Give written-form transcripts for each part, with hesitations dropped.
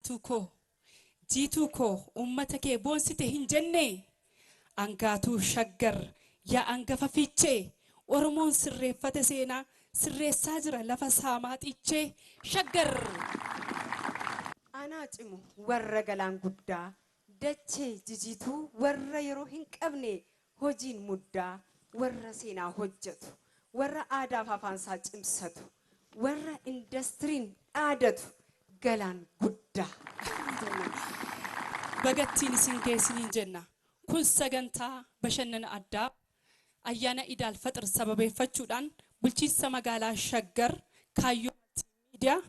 tuko jiituko ummatake boonsite hin jenne angaatu shaggar yaa angafa fiichee oromoon sirreeffate seenaa sirreessaa jira lafa saamaaxichee shaggar Anaa cimu warra galaan guddaa dachee jijiituu warra yeroo hin qabne hojiin muddaa warra seenaa hojjetu warra aadaaf afaansaa cimsatu warra indastiriin dhaadatu galaan guddaa. bagattiin isin geessiniin jenna kun sagantaa bashannana addaa ayyaana idaal faxir sababeeffachuudhaan bulchiinsa magaalaa shaggar kaayyoo miidiyaa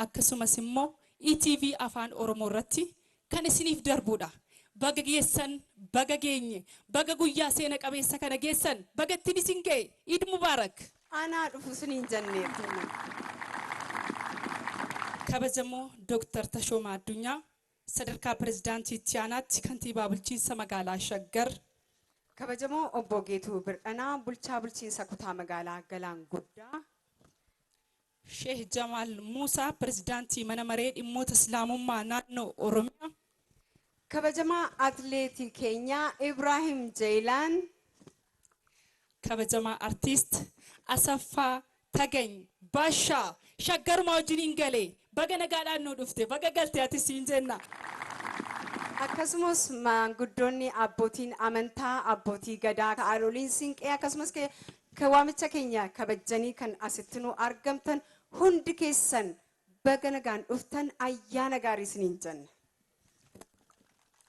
akkasumas immoo ETV afaan oromoo irratti kan isiniif darbuudha baga geessan baga geenye baga guyyaa seena qabeessa kana geessan bagattiin isin ga'e Eid Mubaarak. Anaa dhufu isiniin jennee kabajamoo Dr. Tashoomaa Addunyaa sadarkaa pirezidaantii Tiyaanaatti kantiibaa bulchiinsa magaalaa Shaggar. kabajamoo obbo Geetuu Bir'anaa bulchaa bulchiinsa kutaa magaalaa Galaan Guddaa. Sheikh Jamal Musa pirezidaantii mana maree dhimmoota islaamummaa naannoo Oromiyaa. kabajamaa atleetii keenya Ibrahim Jailan. kabajamaa artiist Asaffaa Tagany Bashaa shaggaruma wajjiniin galee baga nagaadhaan nu dhufte baga galtee ati siin jenna. akkasumas maanguddoonni abbootiin amantaa abbootii gadaa haadholiin siinqee akkasumas waamicha keenya kabajanii kan asitti nu argamtan hundi keessan baga nagaan dhuftan ayyaana gaarii isiniin jenna.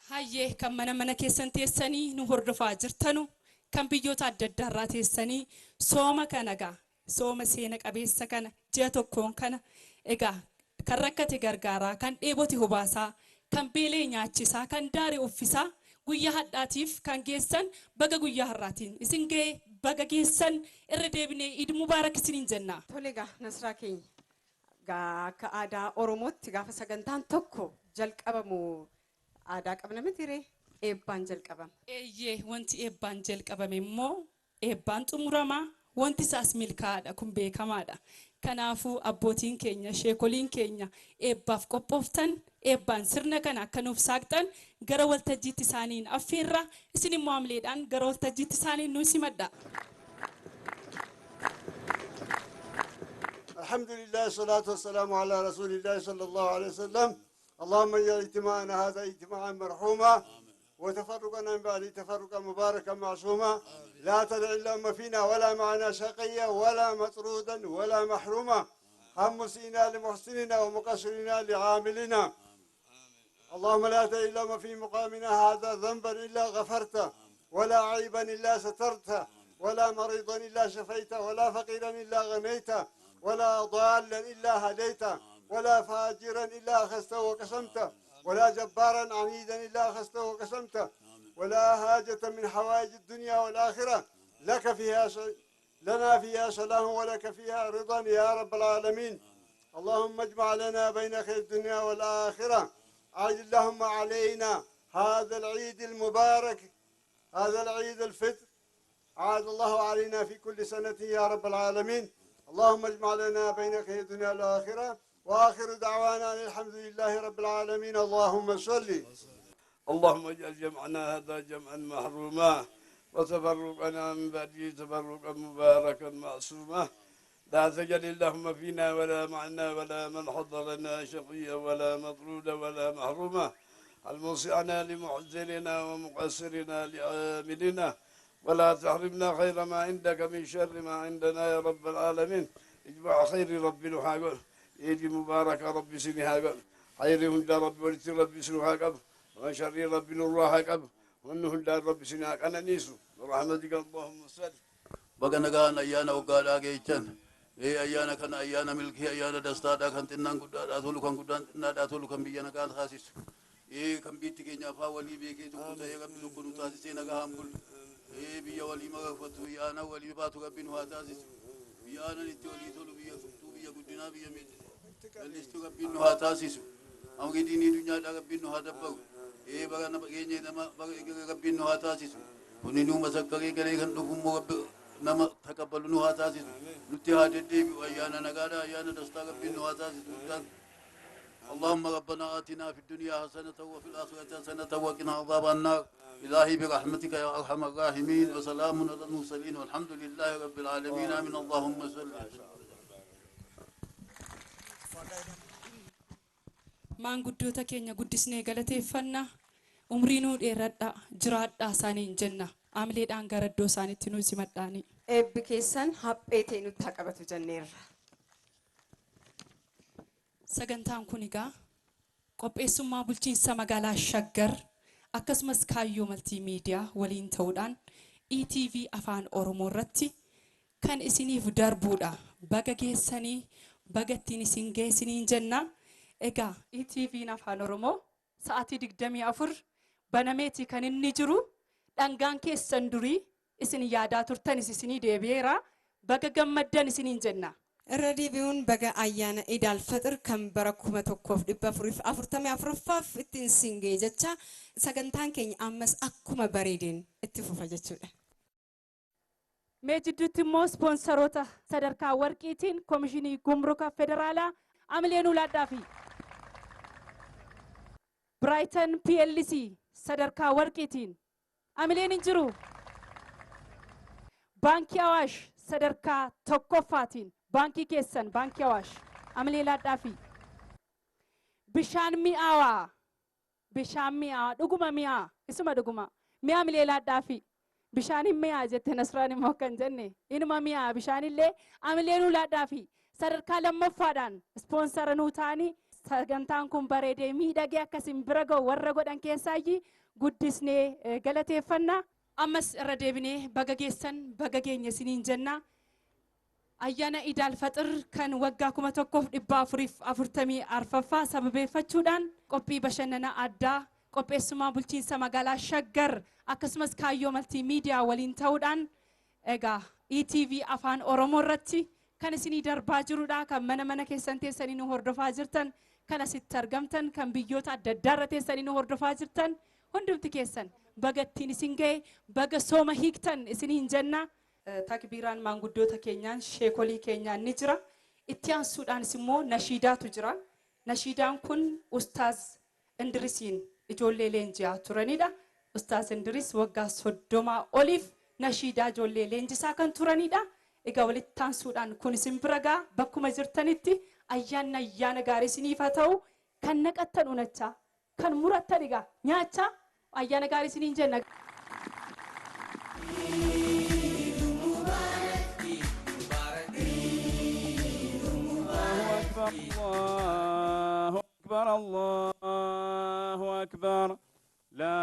hayyee kan mana keessan teessanii nu hordofaa jirtanu kan biyyoota adda addaa irraa teessanii sooma kana gaa sooma seena qabeessa kana ji'a tokkoon kana egaa kan rakkate gargaaraa kan dheebote hubaasaa kan beelee nyaachisaa kan daare uffisaa guyyaa hadhaatiif kan geessan baga guyyaa har'aatiin isin ga'e baga geessan irra deebinee Eid Mubaarak isiniin jenna. Tole gaa nasraa keenya akka aadaa Oromootti gaafa sagantaan tokko jalqabamu aadaa qabna miti ree eebbaan jalqabama. Eeyyee wanti eebbaan jalqabame immoo eebbaan xumuramaa wanti isaas milkaa'aadha kun beekamaadha. Kanaafuu abbootiin keenya sheekoliin keenya eebbaaf qophooftan eebbaan sirna kana akka nuuf saaqxan gara waltajjiitti isaaniin affeerra isin immoo amleedhaan gara waltajjiitti isaaniin nu simadha. Alhamdulillah salatu wassalamu ala rasulillah sallallahu alaihi wasallam. اللهم اجعل اجتماعنا هذا اجتماعا مرحوما وتفرقنا من بعد تفرقا مباركا معصوما لا تدع اللهم فينا ولا معنا شقيا ولا مطرودا ولا محروما هم مسينا لمحسننا ومقصرنا لعاملنا اللهم لا تدع اللهم في مقامنا هذا ذنبا الا غفرته ولا عيبا الا سترته ولا مريضا الا شفيته ولا فقيرا الا غنيته ولا ضالا الا هديته ولا فاجرا إلا أخذته وقسمته ولا جبارا عنيدا إلا أخذته وقسمته ولا حاجة من حوائج الدنيا والآخرة لك فيها لنا فيها سلام ولك فيها رضا يا رب العالمين اللهم اجمع لنا بين خير الدنيا والآخرة عاجل اللهم علينا هذا العيد المبارك هذا العيد الفطر عاد الله علينا في كل سنة يا رب العالمين اللهم اجمع لنا بين خير الدنيا والآخرة وآخر دعوانا الحمد لله رب العالمين اللهم صل اللهم اجعل جمعنا هذا جمعا محروما وتفرقنا من بعده تفرقا مباركا معصوما لا تجعل اللهم فينا ولا معنا ولا من حضرنا شقيا ولا مطرودا ولا محروما الموسعنا لمعزلنا ومقصرنا لعاملنا ولا تحرمنا خير ما عندك من شر ما عندنا يا رب العالمين اجمع خير رب نحاقل عيد مبارك ربي سنها قبل خيرهم دا ربي ولت ربي سنها قبل وشر ربي نروها قبل وانه دا ربي سنها انا نيسو برحمتك اللهم صل بقى نغان ايانا وقادا جيتن اي ايانا كان ايانا ملكي ايانا دستا كان تنان قدا تولو كان قدا نادا تولو كان بيانا كان خاسس اي كان بيتي كينيا فا ولي بيكي تو يا قبل كنو تاسس نغا همبل اي بيا ولي ما فتو يانا ولي باتو قبل هو تاسس بيانا نتولي تولو بيا تو بيا قدنا بيا ميت Listu kabinu hatasisu, amu kiti ni dunia ada kabinu hatapagu. Baga na bagenya nama baga kabinu hatasisu. Kuni nu masak kage kage kan dukumu nama takabalu hatasisu. Nuti hade debi ayana nagada ayana dasta kabinu hatasisu. اللهم ربنا آتنا في الدنيا حسنة وفي الآخرة حسنة وقنا عذاب النار إلهي برحمتك يا أرحم الراحمين وسلام على المرسلين والحمد لله رب العالمين آمين اللهم صل maanguddoota keenya guddisnee galateeffanna umriinuu dheeradha jiraadhaa isaaniin jenna amileedhaan gara iddoo isaaniitti nu simadhaani Eebbi keessan hapheetee nutti haa qabatu jenneerra. sagantaan kun egaa qopheessummaa bulchiinsa magaalaa Shaggar akkasumas kaayyoo maltiimiidiyaa waliin ta'uudhaan ETV afaan Oromoo irratti kan isiniif darbuudha baga geessanii bagattiin isin geessiniin jenna egaa ETV afaan Oromoo sa'aatii 24 banameeti kan inni jiru dhangaan keessan durii isin yaadaa turtanis isinii deebi'eera baga gammaddan isiniin jenna. Irra deebi'uun baga ayyaana Eid al-Fitr kan bara 1444 ittiin singee jecha sagantaan keenya ammas akkuma bareedeen itti fufa jechuudha. Mee jidduutti immoo ispoonsaroota sadarkaa warqiitiin Koomishinii Gumruka Federaalaa Amileen Ulaadhaa fi Brighton PLC sadarkaa warqiitiin Amileen hin jiru. Baankii Awaash sadarkaa tokkoffaatiin baankii keessan baankii Awaash Amilee Laadhaa fi bishaan mi'aawaa dhuguma mi'aa isuma dhuguma mi'a Amilee Laadhaa fi bishaan mi'aa jette Nasraan immoo kan jenne inuma mi'aa bishaanillee Amileen Ulaadhaa fi sadarkaa lammaffaadhaan ispoonsara nuu ta'anii sagantaan kun bareedee miidhagee akkasiin bira ga'u warra godhan keessaayyii guddisnee galateeffannaa ammas irra deebinee baga geessan baga geenya isiniin jenna ayyaana Eid al-Fitr kan waggaa 1444ffaa sababeeffachuudhaan qophii bashannana addaa qopheessummaa bulchiinsa magaalaa Shaggar akkasumas kaayyoo maltiimiidiyaa waliin ta'uudhaan egaa ETV afaan Oromoo irratti kan isinii darbaa jirudha kan mana keessan teessanii nu hordofaa jirtan kan asitti argamtan kan biyyoota adda addaa irra teessanii nu hordofaa jirtan hundumti keessan bagattiin isin ga'e baga sooma hiiktan isiniin jenna takbiiraan maanguddoota keenyaan sheekolii keenyaan ni jira itti aansuudhaanis immoo nashiidaatu jira nashiidaan kun ustaaz Indirisiin ijoollee leenji'aa turanidha ustaaz Indiris waggaa 30 oliif nashiidaa ijoollee leenjisaa kan turanidha egaa walitti aansuudhaan kun isin bira gaa bakkuma jirtanitti ayyaana gaarii isiniif haa ta'u kan naqattan unachaa kan murattan egaa nyaachaa ayyaana gaarii isiniin jenna. الله أكبر لا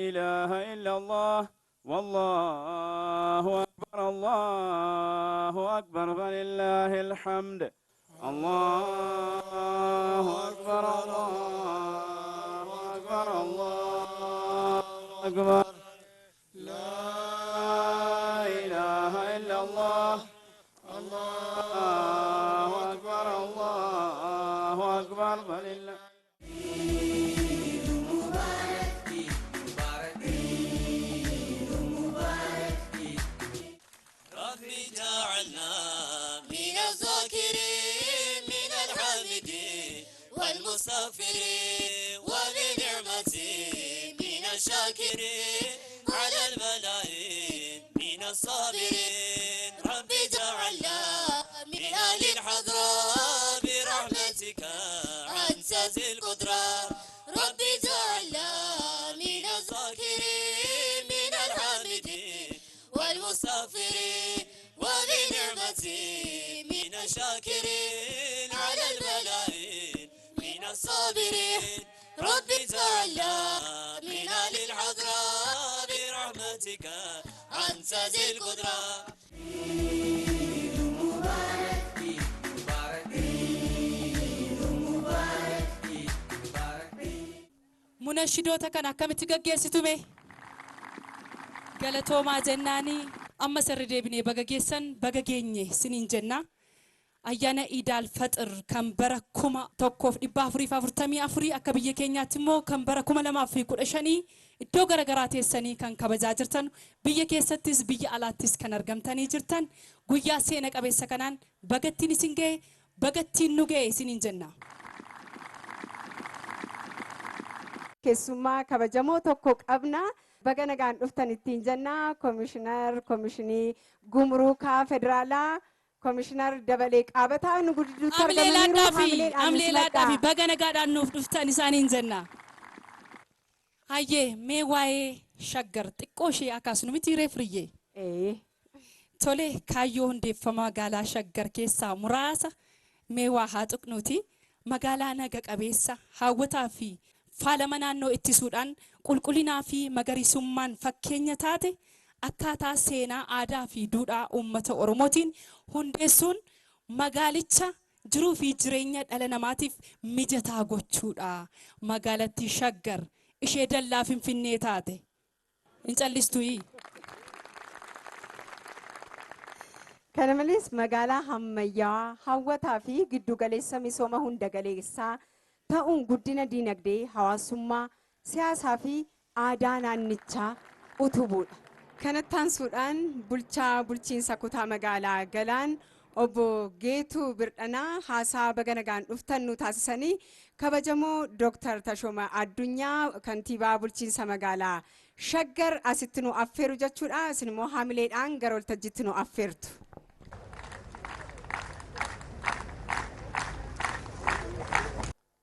إله إلا الله والله أكبر الله أكبر فلله الحمد الله أكبر الله أكبر الله أكبر لا إله إلا الله الله أكبر الله أكبر فلله والمسافرين وبنعمتي من الشاكرين على الملايين من الصابرين ربي جعلنا من أهل الحضرة برحمتك أنت ذي القدرة ربي جعلنا من الذاكرين من الحامدين والمسافرين وبنعمتي من الشاكرين على الملايين من الصابرين ربي تعالى من أهل الحضرة برحمتك أنت ذي القدرة مناشدوتا كان akkamitti gaggeessitume galatoomaa jennaanii amma sirri deebinee baga geessan baga geenye siniin jenna ayyaana Eid al-Fitr kan bara 1444 akka biyya keenyaatti immoo kan bara 2015 iddoo garagaraa teessanii kan kabajaa jirtan biyya keessattis biyya alaattis kan argamtanii jirtan guyyaa seena qabeessa kanaan bagattiin isin ga'e bagattiin nu ga'e siniin jenna keessummaa kabajamoo tokko qabna. Baga nagaan dhuftan ittiin jenna. Komishinii Gumruukaa Federaalaa Komishinar Dabalee Qaabataa nu gudduutti argamaniiru. Amleelaadhaafi baga nagaadhaan nuuf dhuftan isaaniin jenna. Hayyee mee waa'ee shaggar xiqqoo ishee akaasnu miti reefriyyee. Tole kaayyoo hundeeffama magaalaa shaggar keessaa muraasa mee waa haa tuqnuuti. Magaalaa naga qabeessa hawwataa fi faalama naannoo ittisuudhaan qulqullinaa fi magariisummaan fakkeenya taate akkaataa seenaa aadaa fi duudhaa uummata Oromootiin hundeessuun magaalicha jiruu fi jireenya dhala namaatiif mijataa gochuudha. Magaalattii shaggar ishee dallaa Finfinnee taate hin callistuyi. Kana malees magaalaa ammayyaa hawwataa fi giddu galeessa misooma hunda galeessaa ta'uun guddina diinagdee hawaasummaa siyaasaa fi aadaa naannichaa utubuudha. Kanatti aansuudhaan bulchiinsa kutaa magaalaa Galaan obbo Geetuu Birdhanaa haasaa baga nagaan dhuftan nu taasisanii kabajamoo Dr. Tashooma Addunyaa kantiibaa bulchiinsa magaalaa Shaggar asitti nu affeeru jechuudha. Isin immoo haamileedhaan gara waltajjiitti nu affeertu.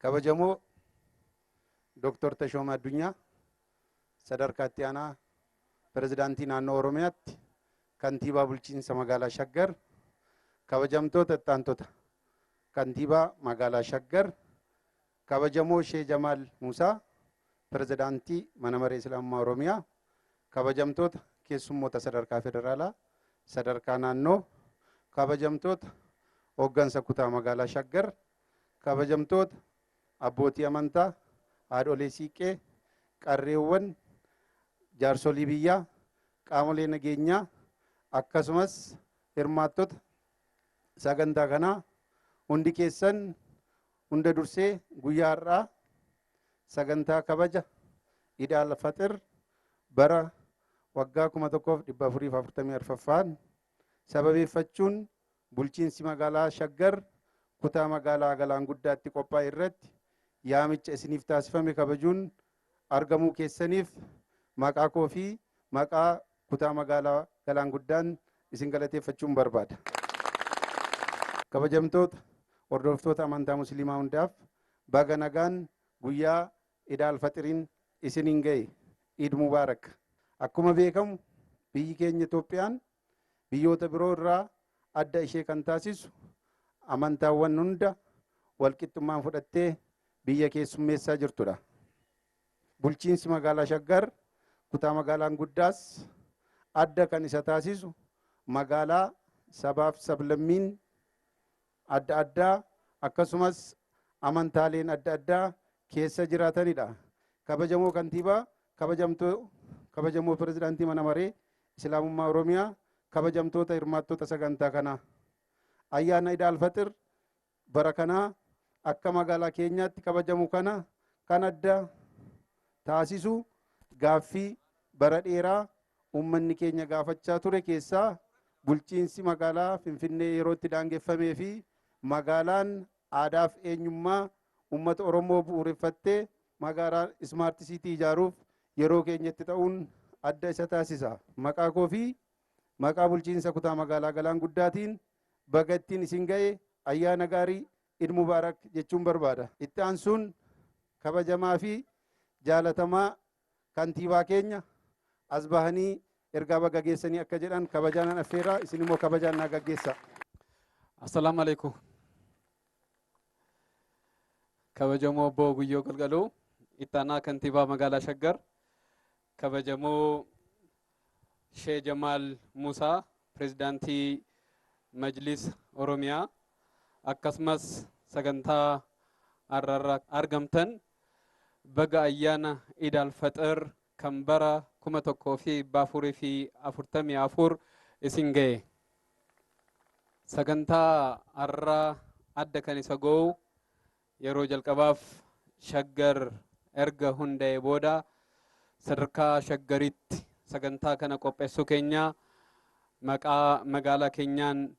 kabajamoo Dr. Tashooma Addunyaa sadarkaa itti aanaa pirezidaantii naannoo Oromiyaatti kantiibaa bulchiinsa magaalaa Shaggar kabajamtoota itti aantota kantiibaa magaalaa Shaggar kabajamoo Sheek Jamaal Muusaa pirezidaantii mana maree Islaamummaa Oromiyaa kabajamtoota keessummoota sadarkaa federaalaa sadarkaa naannoo kabajamtoota hooggansa kutaa magaalaa Shaggar kabajamtoota abbootii amantaa haadholee siiqqee qarreewwan jaarsolii biyyaa qaamolee nageenyaa akkasumas hirmaattota sagantaa kanaa hundi keessan hunda dursee guyyaa har'aa sagantaa kabaja Idaal Faxir bara waggaa 1444ffaan sababeeffachuun bulchiinsi magaalaa Shaggar kutaa magaalaa Galaan guddaatti qophaa'e irratti yaamicha isiniif taasifame kabajuun argamuu keessaniif maqaa koo fi maqaa kutaa magaalaa Galaan guddaan isin galateeffachuun barbaada. Kabajamtoota hordoftoota amantaa musliimaa hundaaf baga nagaan guyyaa Idaal Faxiriin isiniin ga'e Iid Mubaarak. Akkuma beekamu biyyi keenya Itoophiyaan biyyoota biroo irraa adda ishee kan taasisu amantaawwan hunda walqixxummaan fudhattee biyya keessummeessaa jirtudha. Bulchiinsi magaalaa Shaggar kutaa magaalaan guddaas adda kan isa taasisu magaalaa sabaaf sablammiin adda addaa akkasumas amantaaleen adda addaa keessa jiraatanidha. Kabajamoo kantiibaa, kabajamoo pirezidaantii mana maree Islaamummaa Oromiyaa, kabajamtoota hirmaattota sagantaa kanaa. Ayyaana Idaal Faxir bara kanaa akka magaalaa keenyaatti kabajamu kana kan adda taasisu gaaffii bara dheeraa uummanni keenya gaafachaa ture keessaa bulchiinsi magaalaa Finfinnee yeroo itti daangeffamee fi magaalaan aadaa fi eenyummaa uummata Oromoo bu'uureffattee magaalaa Ismaart Siitii ijaaruuf yeroo keenyatti ta'uun adda isa taasisa. Maqaa koo fi maqaa bulchiinsa kutaa magaalaa Galaan guddaatiin baga ittiin isin ga'e ayyaana gaarii Iid Mubaarak jechuun barbaada. Itti aansuun kabajamaa fi jaalatamaa kantiibaa keenya as bahanii ergaa baga geessanii akka jedhan kabajaan affeeraa isin immoo kabajaan naa gaggeessa. Assalaamu alaikum. Kabajamoo obbo Guyyoo Galgaloo itti aanaa kantiibaa magaalaa Shaggar, kabajamoo Sheek Jamaal Muusaa pirezidaantii Majlis Oromiyaa, akkasumas sagantaa har'arra argamtan baga ayyaana Idaal Faxir kan bara 1444 isin ga'e. Sagantaa har'a adda kan isa ga'u yeroo jalqabaaf Shaggar erga hundaa'e booda sadarkaa Shaggaritti sagantaa kana qopheessuu keenya maqaa magaalaa keenyaan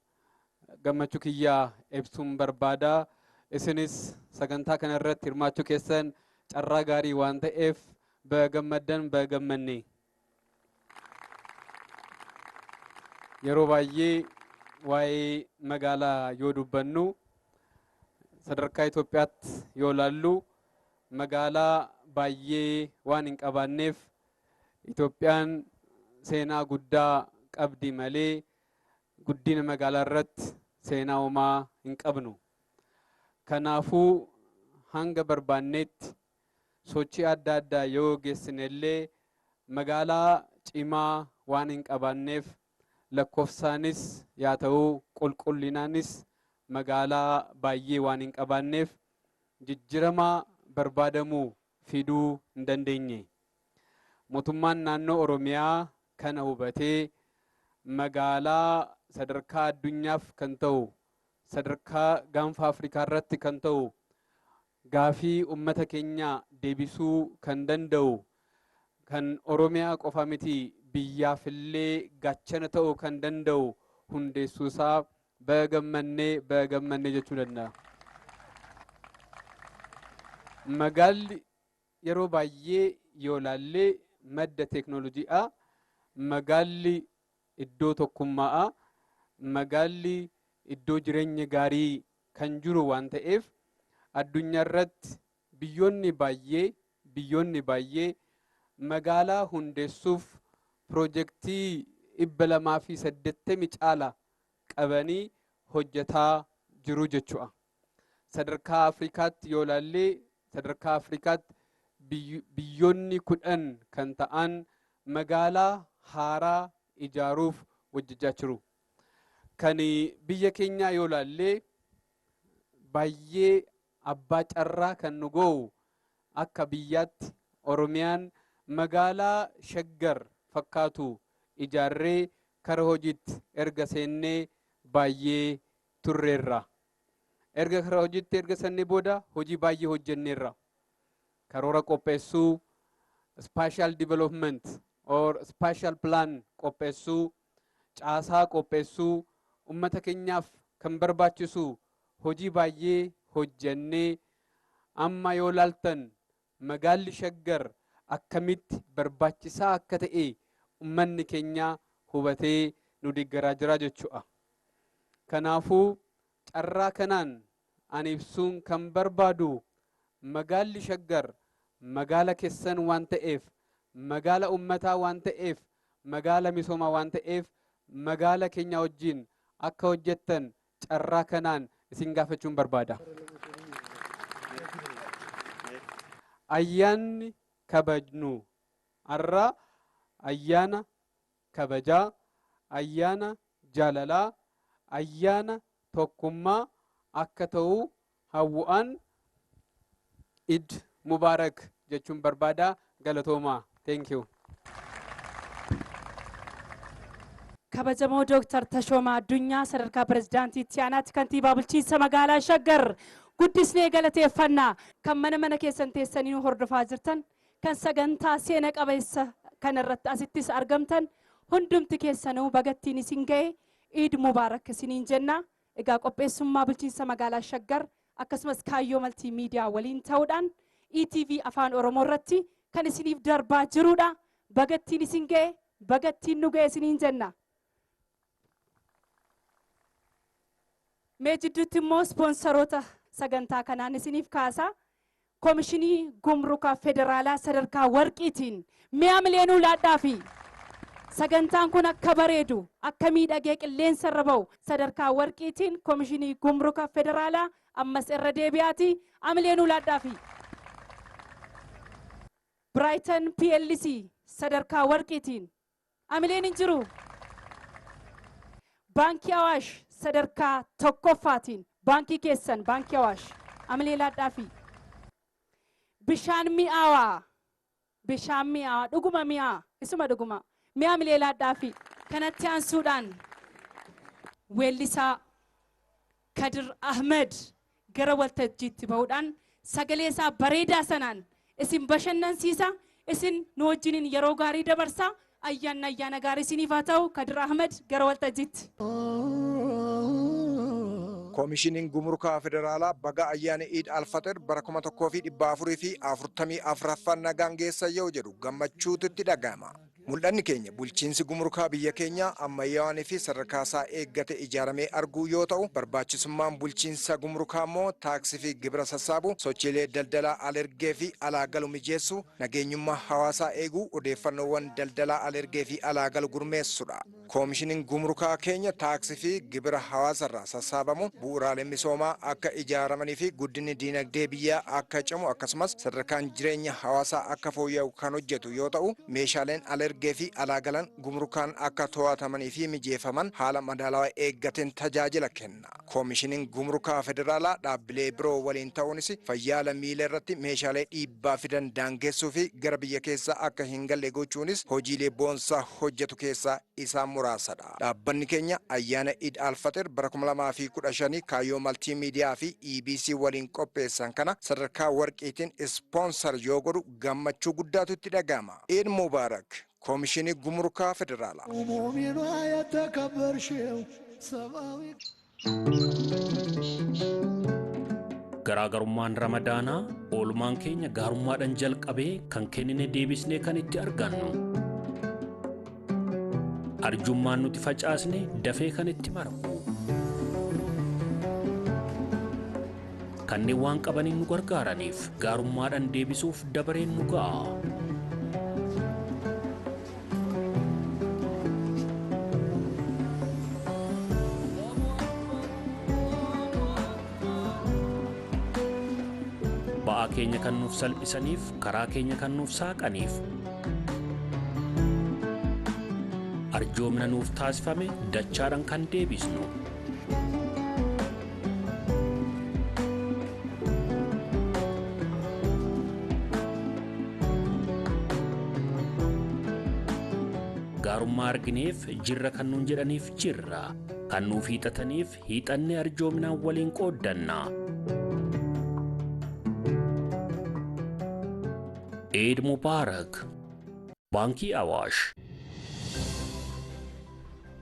gammachuu kiyyaa ibsuun barbaada. Isinis sagantaa kana irratti hirmaachuu keessan carraa gaarii waan ta'eef bagammaddan bagammanne. Yeroo baay'ee waa'ee magaalaa yoo dubbannu sadarkaa Itoophiyaatti yoo laallu magaalaa baay'ee waan hin qabaanneef Itoophiyaan seenaa guddaa qabdi malee guddina magaalaa irratti seenaa homaa hin qabnu. Kanaafuu hanga barbaannetti sochii adda addaa yoo geessinellee magaalaa cimaa waan hin qabaanneef lakkoofsaanis yaa ta'uu qulqullinaanis magaalaa baay'ee waan hin qabaanneef jijjiirama barbaadamuu fiduu hin dandeenye. Mootummaan naannoo Oromiyaa kana hubatee magaalaa sadarkaa addunyaaf kan ta'u sadarkaa gaanfa Afrikaa irratti kan ta'u gaafii ummata keenya deebisuu kan danda'u kan Oromiyaa qofa miti biyyaafillee gaachana ta'uu kan danda'u hundeessuusaa bagammanne jechuu danda'a. Magaalli yeroo baay'ee yoo laallee madda teeknooloojiidha. Magaalli iddoo tokkummaadha. Magaalli iddoo jireenya gaarii kan jiru waan ta'eef addunyaa irratti biyyoonni baay'ee magaalaa hundeessuuf piroojeektii 280 caala qabanii hojjetaa jiru jechuudha. Sadarkaa Afrikaatti yoo laallee sadarkaa Afrikaatti biyyoonni 10 kan ta'an magaalaa haaraa ijaaruuf hojjechaa jiru. Kan biyya keenyaa yoo laallee baay'ee abbaa carraa kan nu ga'u akka biyyaatti Oromiyaan magaalaa Shaggar fakkaatu ijaarree kara hojiitti erga seennee baay'ee turreerra. Erga kara hojiitti erga seennee booda hojii baay'ee hojjenneerra. Karoora qopheessuu, spatial development or spatial plan qopheessuu, caasaa qopheessuu, ummata keenyaaf kan barbaachisu hojii baay'ee hojjennee amma yoo laaltan magaalli Shaggar akkamitti barbaachisaa akka ta'e ummanni keenya hubatee nu deeggaraa jira jechuudha. Kanaafuu carraa kanaan ani ibsuun kan barbaadu magaalli Shaggar magaala keessan waan ta'eef, magaala ummataa waan ta'eef, magaala misoomaa waan ta'eef magaala keenya wajjin akka hojjettan carraa kanaan isin gaafachuun barbaada. Ayyaanni kabajnu har'a ayyaana kabajaa, ayyaana jaalalaa, ayyaana tokkummaa akka ta'u hawwu'aan Eid Mubarak jechuun barbaada. Galatoomaa. Thank you. kabajamoo Dr. Tashoomaa Addunyaa sadarkaa pirezidaantiitti aanaatti kantiibaa bulchiinsa magaalaa Shaggar guddisnee galateeffannaa. Kan mana keessan teessanii nu hordofaa jirtan, kan sagantaa seena qabeessa kanarratti asittis argamtan hundumti keessanuu bagattiin isin ga'e Eid Mubarak isiniin jenna. Egaa qopheessummaa bulchiinsa magaalaa Shaggar akkasumas kaayyoo maltiimiidiyaa waliin ta'uudhaan ETV afaan Oromoo irratti kan isiniif darbaa jirudha. Bagattiin isin ga'e, bagattiin nu ga'e isiniin jenna. Mee jidduutti immoo ispoonsaroota sagantaa kanaan isiniif kaasa. Koomishinii Gumruka Federaalaa sadarkaa warqiitiin 100 miliyoonuu laadhaa fi sagantaan kun akka bareedu akka miidhagee qilleensa irra ba'u sadarkaa warqiitiin Koomishinii Gumruka Federaalaa ammas irra deebi'aati 1 miliyoonuu laadhaa fi Brighton PLC sadarkaa warqiitiin 1 miliyooniin jiru. Baankii Awaash sadarkaa tokkoffaatiin baankii keessan baankii Awaash 1 miliyoonii laadhaa fi bishaan mi'aawaa dhuguma mi'aa isuma dhuguma 100 miliyoonii laadhaa fi kanatti aansuudhaan weellisaa Kadir Ahmed gara waltajjiitti ba'uudhaan sagalee isaa bareedaa sanaan isin bashannansiisa, isin nu wajjiniin yeroo gaarii dabarsa. Ayyaana gaarii isiniif haa ta'u. Kadir Ahmed gara waltajjiitti. koomishiniin gumrukaa federaalaa baga ayyaana Eid al-Fitr bara 1444 nagaan geessa yoo jedhu gammachuutti dhaga'ama. Mul'anni keenya bulchiinsi gumrukaa biyya keenya ammayyaawanii fi sadarkaa isaa eeggate ijaaramee arguu yoo ta'u, barbaachisummaan bulchiinsa gumrukaa immoo taaksii fi gibira sassaabu, sochiilee daldalaa alergee fi alaagalu mijeessu, nageenyummaa hawaasaa eeguu, odeeffannoowwan daldalaa alergee fi alaagalu gurmeessudha. Koomishiniin gumrukaa keenya taaksii fi gibira hawaasarraa sassaabamu bu'uuraalee misoomaa akka ijaaramanii fi guddinni diinagdee biyyaa akka cimu akkasumas sadarkaan jireenya hawaasaa akka fooyya'u kan hojjetu yoo ta'u, meeshaaleen alergee fi alaagalan gumrukaan akka to'atamanii fi mijeeffaman haala madaalawaa eeggateen tajaajila kenna. Koomishiniin gumrukaa federaalaa dhaabbilee biroo waliin ta'uunis fayyaa lammiilee irratti meeshaalee dhiibbaa fidan daangeessuu fi gara biyya keessaa akka hin galle gochuunis hojiilee boonsaa hojjetu keessaa isaan muraasadha. Dhaabbanni keenya ayyaana Eid al-Fitr bara 2015 kaayyoo maltiimiidiyaa fi EBC waliin qopheessan kana sadarkaa warqiitiin ispoonsar yoo godhu gammachuu guddaatu itti dhaga'ama. Eid Mubaarak. Koomishinii gumrukaa federaalaa. Garaagarummaan ramadaanaa oolmaan keenya gaarummaadhaan jalqabee kan kennine deebisnee kan itti argannu. Arjummaan nuti facaasne dafee kan itti margu. Kanneen waan qabaniin nu gargaaraniif gaarummaadhaan deebisuuf dabareen nu ga'a. Ba'aa keenya kan nuuf salphisaniif, karaa keenya kan nuuf saaqaniif, arjoomna nuuf taasifame dachaadhaan kan deebisnu. Gaarummaa argineef jirra kan nuun jedhaniif jirra, kan nuuf hiixataniif hiixanne arjoomnaan waliin qooddanna. Eid Mubarak. Baankii Awaash.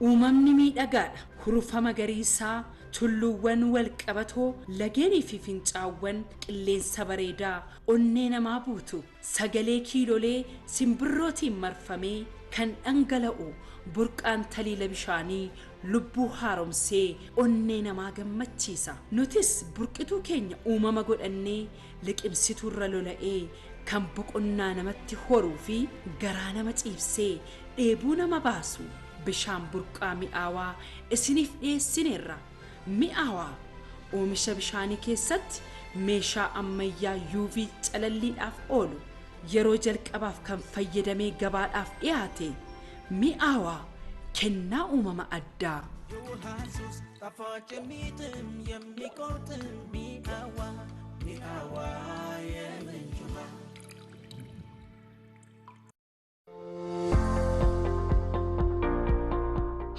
Uumamni miidhagaadha. Hurufa magariisaa, tulluuwwan walqabatoo, lageenii fi fincaawwan, qilleensa bareedaa, onnee namaa buutu, sagalee kiilolee simbirrootiin marfamee kan dhangala'u, burqaan taliila bishaanii lubbuu haaromsee onnee namaa gammachiisa. Nutis burqituu keenya uumama godhannee liqimsituurra lola'ee kan boqonnaa namatti horuu fi garaa nama ciibsee dheebuu nama baasu bishaan burqaa mi'aawaa isiniif dhiyeessineerra. Mi'aawaa oomisha bishaanii keessatti meeshaa ammayyaa UV calalliidhaaf oolu yeroo jalqabaaf kan fayyadamee gabaadhaaf dhiyaate. Mi'aawaa kennaa uumama addaa.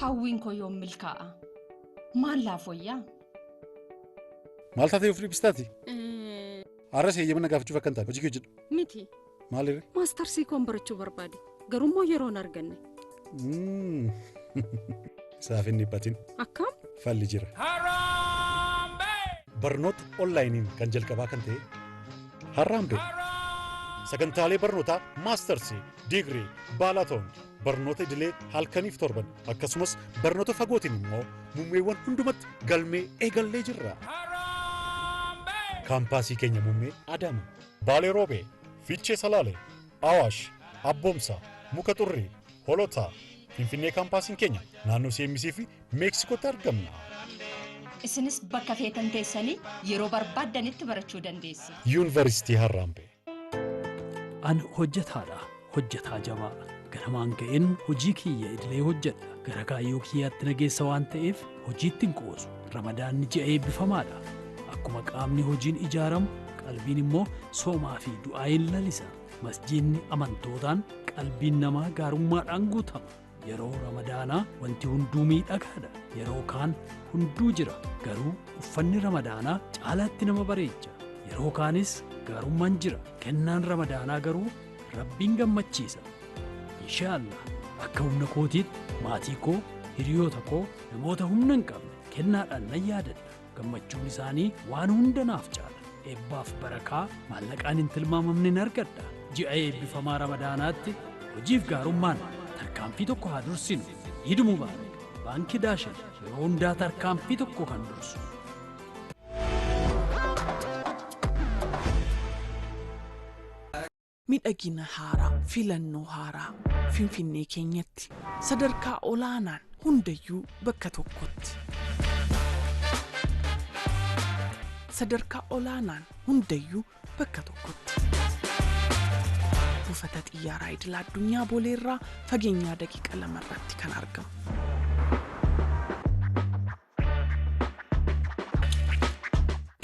Hawwiin koo yoom milkaa'a? Maal laafoyyaa? Maal taatee of dhibbistaati? Arras eeyyamana gaafachuuf akka hin taane hojii kee hojjedhu. Miti. Maalirre? Maastarsii koon barachuu barbaade. Garummoo yeroo hin arganne. Isaaf hin dhiphatin. Akkam? Falli jira. Barnoota onlaayiniin kan jalqabaa kan ta'e Harraambee. Sagantaalee barnootaa maastarsii, digirii, baalaatoon, barnoota idilee halkaniif torban akkasumas barnoota fagootiin immoo muummeewwan hundumatti galmee eegallee jirra. Kaampaasii keenya muummee Adaama, Baalee Roobee, Fiichee Salaalee, Awaash, Abboomsaa, Muka Xurrii, Holotaa, Finfinnee kaampaasiin keenya naannoo CMC fi Meeksikootti argamna. Isinis bakka feetan teessanii yeroo barbaaddanitti barachuu dandeessu. Yuunivarsiitii Harraambee. An hojjetaadha. Hojjetaa jabaa. Ganamaan ga'een hojii kiyya idilee hojjedha. Gara kaayyoo kiyyaatti nageessa waan ta'eef hojiitti hin qoosu. Ramadaanni ji'a eebbifamaadha. Akkuma qaamni hojiin ijaaramu qalbiin immoo soomaa fi du'aayin lalisa. Masjiidni amantootaan qalbiin namaa gaarummaadhaan guutama. Yeroo ramadaanaa wanti hunduu miidhagaadha. Yeroo kaan hunduu jira. Garuu uffanni ramadaanaa caalaatti nama bareecha. Yeroo kaanis gaarummaan jira. Kennaan ramadaanaa garuu Rabbiin gammachiisa. Inshaallah akka humna kootiitti maatii koo, hiriyoota koo, namoota humna hin qabne kennaadhaan nan yaadadha. gammachuun isaanii waan hunda naaf caala. Eebbaaf barakaa maallaqaan hin tilmaamamne argadha. Ji'a eebbifamaa ramadaanaatti hojiif gaarummaan tarkaanfii tokko haa dursinu. Iid Mubaarak. Baankii Daashin yeroo hundaa tarkaanfii tokko kan dursu. Miidhagina haaraa, filannoo haaraa Finfinnee keenyatti sadarkaa olaanaan hundayyuu bakka tokkotti. Sadarkaa olaanaan hundayyuu bakka tokkotti. Buufata xiyyaaraa idil addunyaa Booleerraa fageenyaa daqiiqa 2 irratti kan argamu.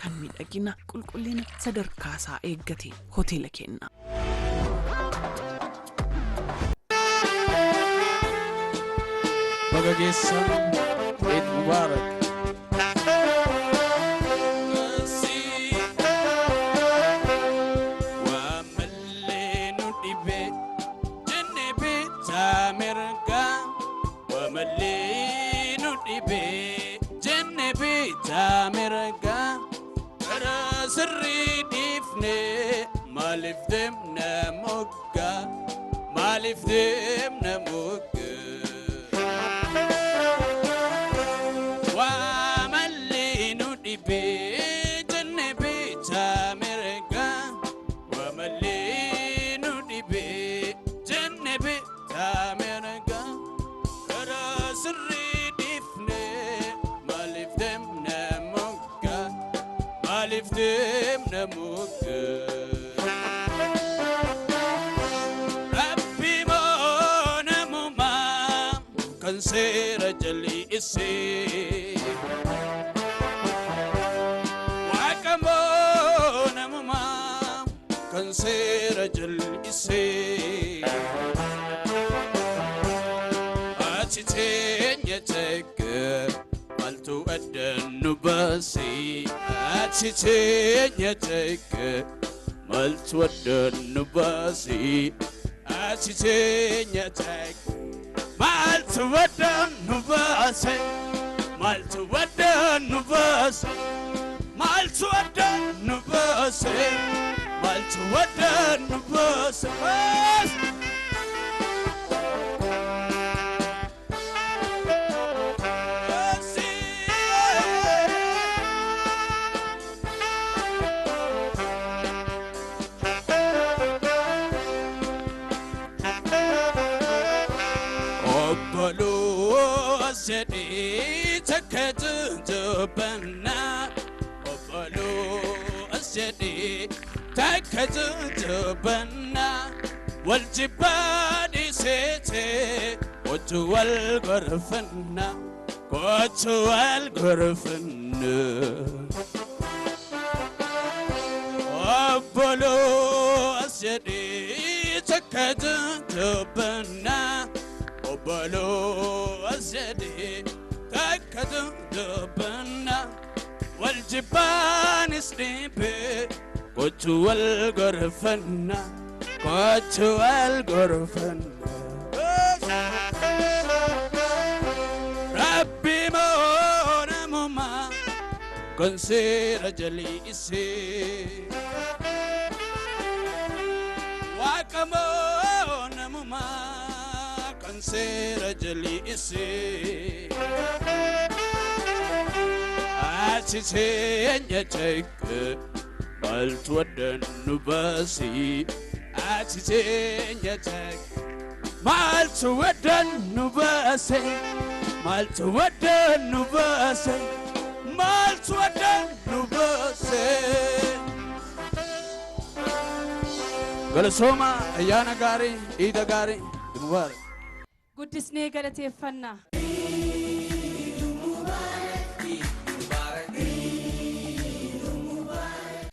Kan miidhagina qulqullina sadarkaa isaa eeggate hoteela kenna. Baga geessan Eid Mubaarak. Malif dem na mugga wa malinu dibe jenne be tamerga wa malinu dibe jenne be tamerga kara sirri difne malif dem na mugga Sera jali isi wakamo namuma kan sera jali isi achitenya teke maltu adanu basi achitenya teke maltu adanu basi achitenya teke Maltu wadan nubase, maltu wadan nubase, maltu wadan nubase, maltu wadan nubase. Asjadi takatubana, obalo asjadi takatubana, waljibadi sete, kotuwal gorfana, obalo asjadi takatubana. Obalo asjadi takadum dubna والجبان سنيبي كنت والغرفنا كنت والغرفنا ربي مونا مما كنسير جليسي وكمونا مما كنسير جليسي أتسين يتك مالتودن نباسي أتسين يتك مالتودن نباسي مالتودن نباسي مالتودن نباسي قلسوما أيانا غاري إيدا غاري مبارك قدسني قالت يفنا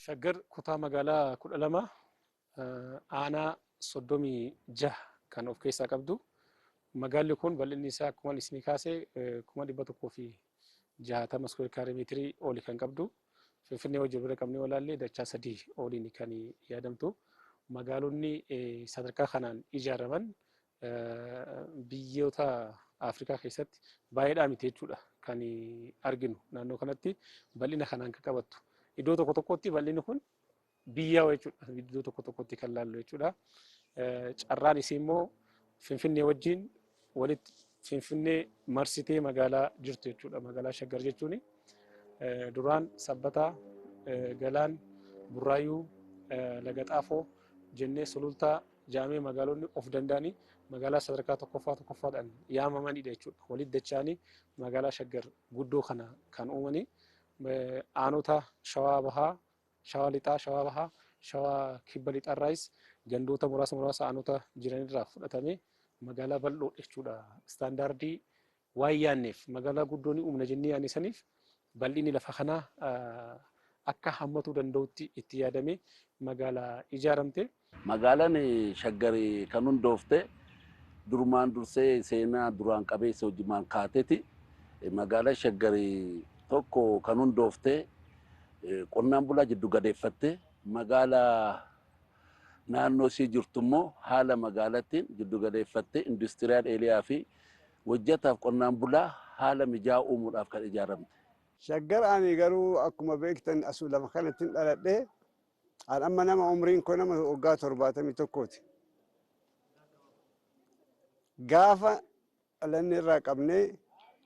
شجر كتا مقالة كل لما أنا صدومي جه كان أوف كيسا قبضو مقال يكون بل النساء كمان اسمي كاسة كمان يبتو في جهة مسكول كاريمتري أولي كان قبضو في فني وجبر كمني ولا اللي ده جسدي أولي نكاني يادمتو مقالوني صدركا خنان إجارة من بيوتا أفريقيا كيست بايد أمي تيجولا kan arginu naannoo kanatti bal'ina kanaan kan qabattu. Iddoo tokko tokkotti bal'inni kun biyyaa jechuudha. Iddoo tokko tokkotti kan laallu jechuudha. Carraan isii immoo Finfinnee wajjin walitti Finfinnee marsitee magaalaa jirtu jechuudha. Magaalaa Shaggar jechuun duraan Sabbataa, Galaan, Burraayyuu, Laga Xaafoo jennee sulultaa jaamee magaalonni of danda'anii magaalaa sadarkaa tokkoffaadhaan yaamamanidha jechuudha. Walitti dacha'anii magaalaa Shaggar guddoo kana kan uumanii aanota Shawaa Bahaa, Shawaa Lixaa, Shawaa Bahaa, Shawaa Kibba Lixaarraayis gandoota muraasa aanota jiranirraa fudhatamee magaalaa bal'oo jechuudha. Istaandaardii waan yaanneef magaalaa guddoo ni uumna jennee yaannisaniif bal'inni lafa kanaa akka hammatuu danda'utti itti yaadamee magaalaa ijaaramte. Magaalaan Shaggar kan hundoofte durumaan dursee seenaa duraan qabeessa hojimaan kaateeti. Magaalaan Shaggar tokko kan hundoofte qonnaan bulaa jiddu gadeeffatte magaalaa naannoo isii jirtu immoo haala magaalattiin jiddu gadeeffatte industiriyaal eeliyaa fi hojjetaaf qonnaan bulaa haala mijaa'aa uumuudhaaf kan ijaaramte. Shaggar ani garuu akkuma beektan asuu lafa kanatti dhaladhee an amma nama umriin koo nama waggaa 71ti. Gaafa dhalanne irraa qabnee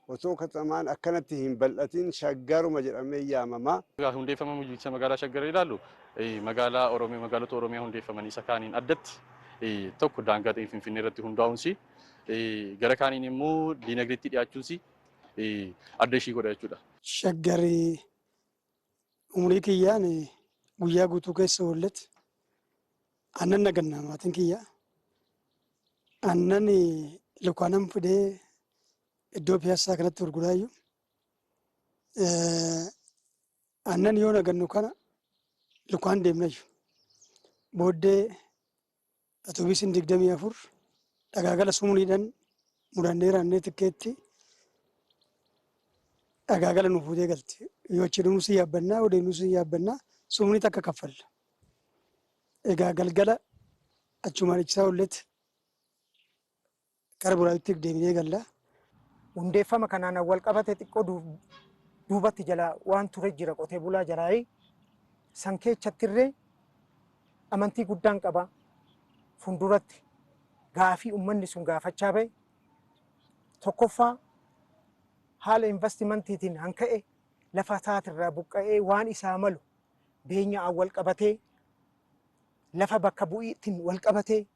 otoo katamaan akkanatti hin bal'atin Shaggaruma jedhamee yaamama. Hundeeffama bulchiinsa magaalaa Shaggar ilaallu magaalaa Oromiyaa magaalota Oromiyaa hundeeffamanii isa kaaniin addatti tokko daangaa ta'e Finfinnee irratti hundaa'uunsi gara kaaniin immoo diinagdeetti dhiyaachuunsi adda ishii godha jechuudha. Shaggar umurii kiyyaan guyyaa guutuu keessa oolletti aannan nagannaa maatiin kiyyaa aannan lukkaanan fidee iddoo piyaasaa kanatti gurguraayyuu aannan yoo nagannu kana lukkaan deemnayyu booddee atoobisiin 24 dhagaagala sumuuniidhaan murannee raannee tikkeetti dhagaagala nu fuutee galti. Yoo achi dhumuu si yaabbannaa odeennuu si yaabbannaa sumuunii takka kaffalla. Egaa galgala achumaan ichisaa olletti gara buraayyuutti deebinee galla. Hundeeffama kanaan wal qabate xiqqoo duubatti jala waan ture jira qotee bulaa jalaayi san keessattirree amantii guddaan qaba. Funduratti gaafii uummanni sun gaafachaa bahe tokkoffaa haala investimentiitiin hanka'e lafa taatirraa buqqa'ee waan isaa malu beenyaa wal qabatee lafa bakka bu'iitiin wal qabatee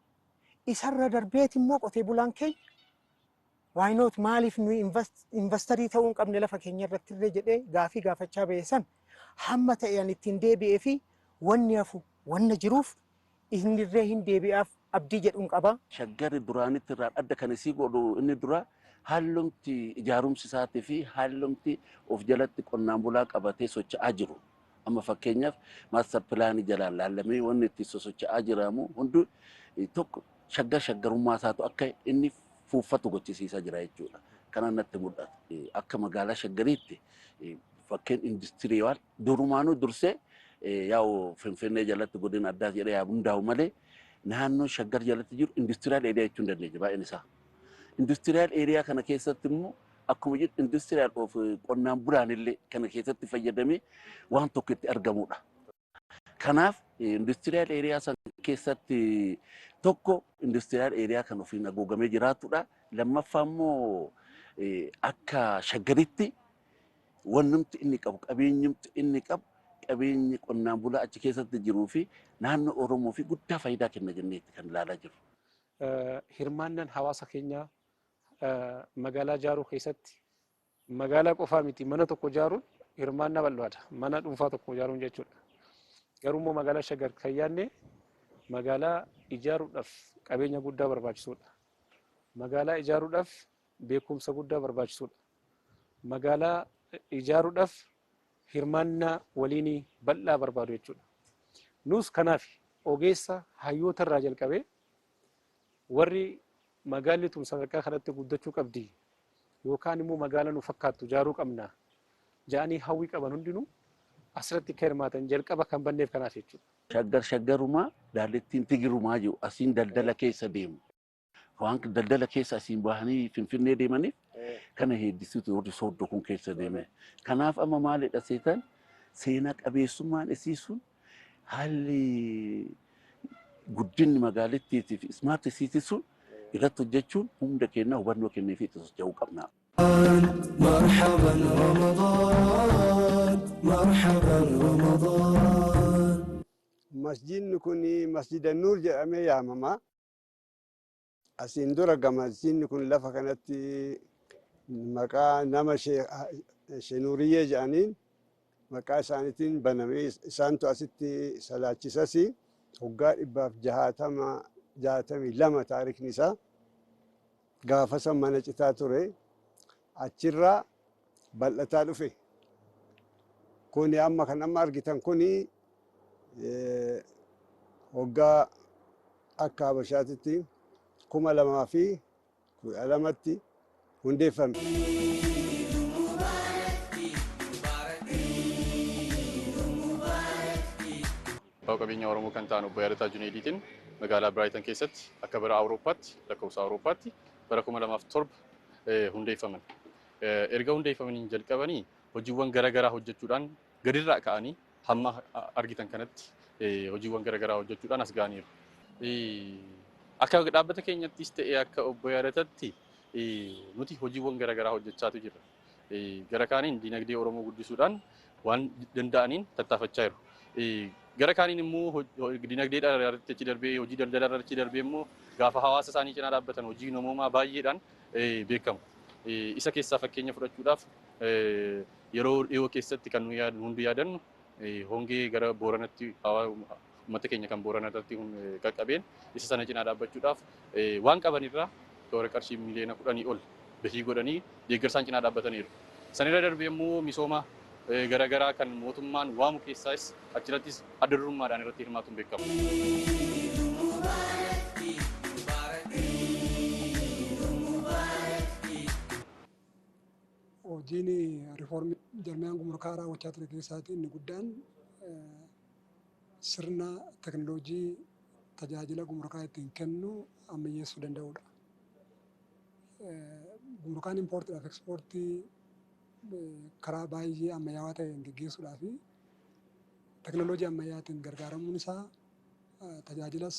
isarra darbeeti immoo qotee bulaan keenya why not maaliif nuyi investarii ta'uu hin qabne lafa keenya irratti illee jedhee gaafii gaafachaa bahe san hamma ta'e an ittiin deebi'ee fi wanni hafu wanna jiruuf inni irree hin deebi'aaf abdii jedhuun qaba. Shaggar duraanitti irraa adda kan isii godhu inni dura haalumti ijaarumsi isaatii fi haalumti of jalatti qonnaan bulaa qabatee socho'aa jiru. Amma fakkeenyaaf maaster pilaanii jalaan laallamee wanni itti sosocho'aa jiramu hundi tokko shaggarummaa isaatu akka inni fuuffatu gochisiisaa jira jechuudha. Kana natti mul'ata. Akka magaalaa Shaggariitti fakkeen industiriyaal durumaanuu dursee yaa'u Finfinnee jalatti godina addaa jedhee yaa hundaa'u malee naannoo Shaggar jalatti jiru industiriyaal eeriyaa jechuun dandeenya baay'een isaa. Industiriyaal eeriyaa kana keessatti immoo akkuma jedhu industiriyaal of qonnaan bulaan illee kana keessatti fayyadamee waan tokko itti argamudha. Kanaaf industiriyaal eeriyaa san keessatti tokko industiriyaal eeriyaa kan ofiin haguugamee jiraatudha. Lammaffaa immoo akka Shaggaritti wannumti inni qabu qabeenyumti inni qabu qabeenyi qonnaan bulaa achi keessatti jiruu fi naannoo Oromoo fi guddaa faayidaa kenna jenneetti kan ilaalaa jiru. Hirmaannaan hawaasa keenyaa magaalaa ijaaruu keessatti magaalaa qofaa miti mana tokko ijaaruun hirmaannaa bal'aadha. Mana dhuunfaa tokko ijaaruun jechuudha. Garuu immoo magaalaa Shaggar kan yaadne magaalaa ijaaruudhaaf qabeenya guddaa barbaachisuudha. Magaalaa ijaaruudhaaf beekumsa guddaa barbaachisuudha. Magaalaa ijaaruudhaaf hirmaannaa waliinii bal'aa barbaadu jechuudha. Nus kanaaf ogeessa hayyoota irraa jalqabee warri magaalli tun sadarkaa kanatti guddachuu qabdi yookaan immoo magaalaa nu fakkaattu ijaaruu qabna ja'anii hawwii qaban hundinuu asirratti akka hirmaatan jalqaba kan banneef kanaaf jechuudha. Shaggarumaa daallettiin tigirumaa jiru asiin daldala keessa deemu. Waan daldala keessa asiin bahanii Finfinnee deemaniif kana heddisiitu warri sooddoo kun keessa deeme. Kanaaf amma maalidha seetan seenaa qabeessummaan isii sun haalli guddinni magaalattiitiif ismaartii siitii sun irratti hojjechuun hunda keenya hubannoo kennee fi itti socho'uu qabna. مرحبا رمضان مرحبا رمضان مسجدni kun masjida nuur jedhamee yaamama. Asiin dura masjidni kun lafa kanatti maqaa nama Shenuuriyyee jedhaniin maqaa isaaniitiin banamee isaantu asitti salaachisasi. Waggaa 162 taarikni isaa gaafa san mana citaa ture. Achirraa bal'ataa dhufe. Kuni amma kan amma argitan kuni waggaa akka Habashaatitti 2012tti hundeeffame. Abbaa qabeenya Oromoo kan ta'an obbo Yaadataa Juneediitiin magaalaa Biraaytan keessatti akka bara Awurooppaatti lakkoofsa Awurooppaatti bara 2007 hundeeffaman. Erga hundeeffamanii jalqabanii hojiiwwan garaagaraa hojjechuudhaan gadirraa ka'anii hamma argitan kanatti hojiiwwan garaagaraa hojjechuudhaan as ga'aniiru. Akka dhaabbata keenyattis ta'ee akka obbo Yaadatatti nuti hojiiwwan garaagaraa hojjechaatu jirra. Gara kaaniin dinagdee Oromoo guddisuudhaan waan danda'aniin tattaafachaa jiru. Gara kaaniin immoo dinagdee irratti achi darbee hojii daldalaa irratti darbee immoo gaafa hawaasa isaanii cinaa dhaabbatan hojii namoomaa baay'eedhaan beekamu. Isa keessaa fakkeenya fudhachuudhaaf yeroo dhiyoo keessatti kan hundi yaadannu hongee gara Booranatti uummata keenya kan Booranatti qaqqabeen isa sana cinaa dhaabbachuudhaaf waan qabanirraa toora qarshii miliyoona 10 ol bahii godhanii deeggarsaan cinaa dhaabbataniiru. Sanirra darbee immoo misooma garaagaraa kan mootummaan waamu keessaas achirrattis adda durummaadhaan irratti hirmaatuun beekamu. Hojiin riifoormii jarmiyaan gumrukkaa raawwachaa ture keessaatii inni guddaan sirna teknooloojii tajaajila gumrukkaa ittiin kennu ammayyeessuu danda'udha. Gumrukkaan impoortiidhaaf ekspoortii karaa baay'ee ammayyaawaa ta'een gaggeessuudhaa fi teknooloojii ammayyaatiin gargaaramuun isaa tajaajilas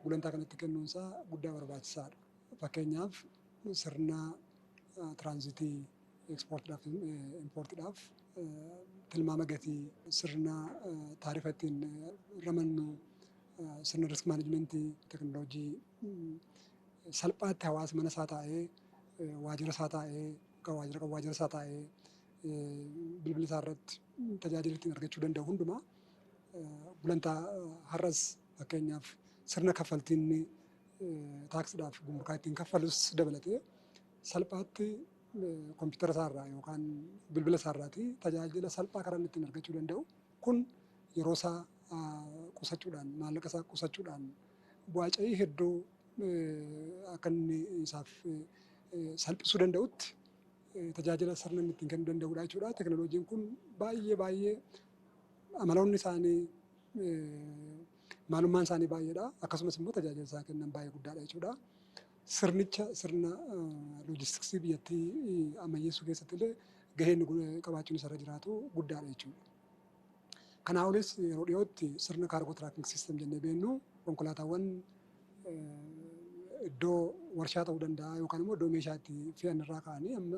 gulantaa kanatti kennuun isaa guddaa barbaachisaadha. Fakkeenyaaf sirna tiraanzitii ekspoortiidhaaf impoortiidhaaf tilmaama gatii sirna taarifa ittiin ramannu sirna risk maanajimentii teknooloojii salphaatti hawaasa mana isaa taa'ee waajjira isaa taa'ee waajjira isaa taa'ee bilbila isaa irratti tajaajila ittiin argachuu danda'u hundumaa gulantaa har'as fakkeenyaaf sirna kaffaltiin taaksiidhaaf gumrukkaa ittiin kaffalus dabalatee salphaatti kompiitara isaarraa yookaan bilbila isaarraati tajaajila salphaa karaa ittiin argachuu danda'u. Kun yeroo isaa qusachuudhaan maallaqa isaa qusachuudhaan bu'aa ba'ii hedduu akka inni isaaf salphisuu danda'utti tajaajila sirna inni ittiin kennuu danda'udha jechuudha. Teknooloojiin kun baay'ee amaloonni isaanii maalummaan isaanii baay'eedha. Akkasumas immoo tajaajila isaa kennan baay'ee guddaadha jechuudha. Sirna loojistiksii biyyattii ammayyeessuu keessatti illee gaheen qabaachuun isarra jiraatu guddaadha jechuudha. Kanaa olis yeroo dhiyootti sirna kaargoo tiraakiing siistem jennee beennu konkolaataawwan iddoo warshaa ta'uu danda'a yookaan immoo iddoo meeshaa itti fe'an irraa ka'anii amma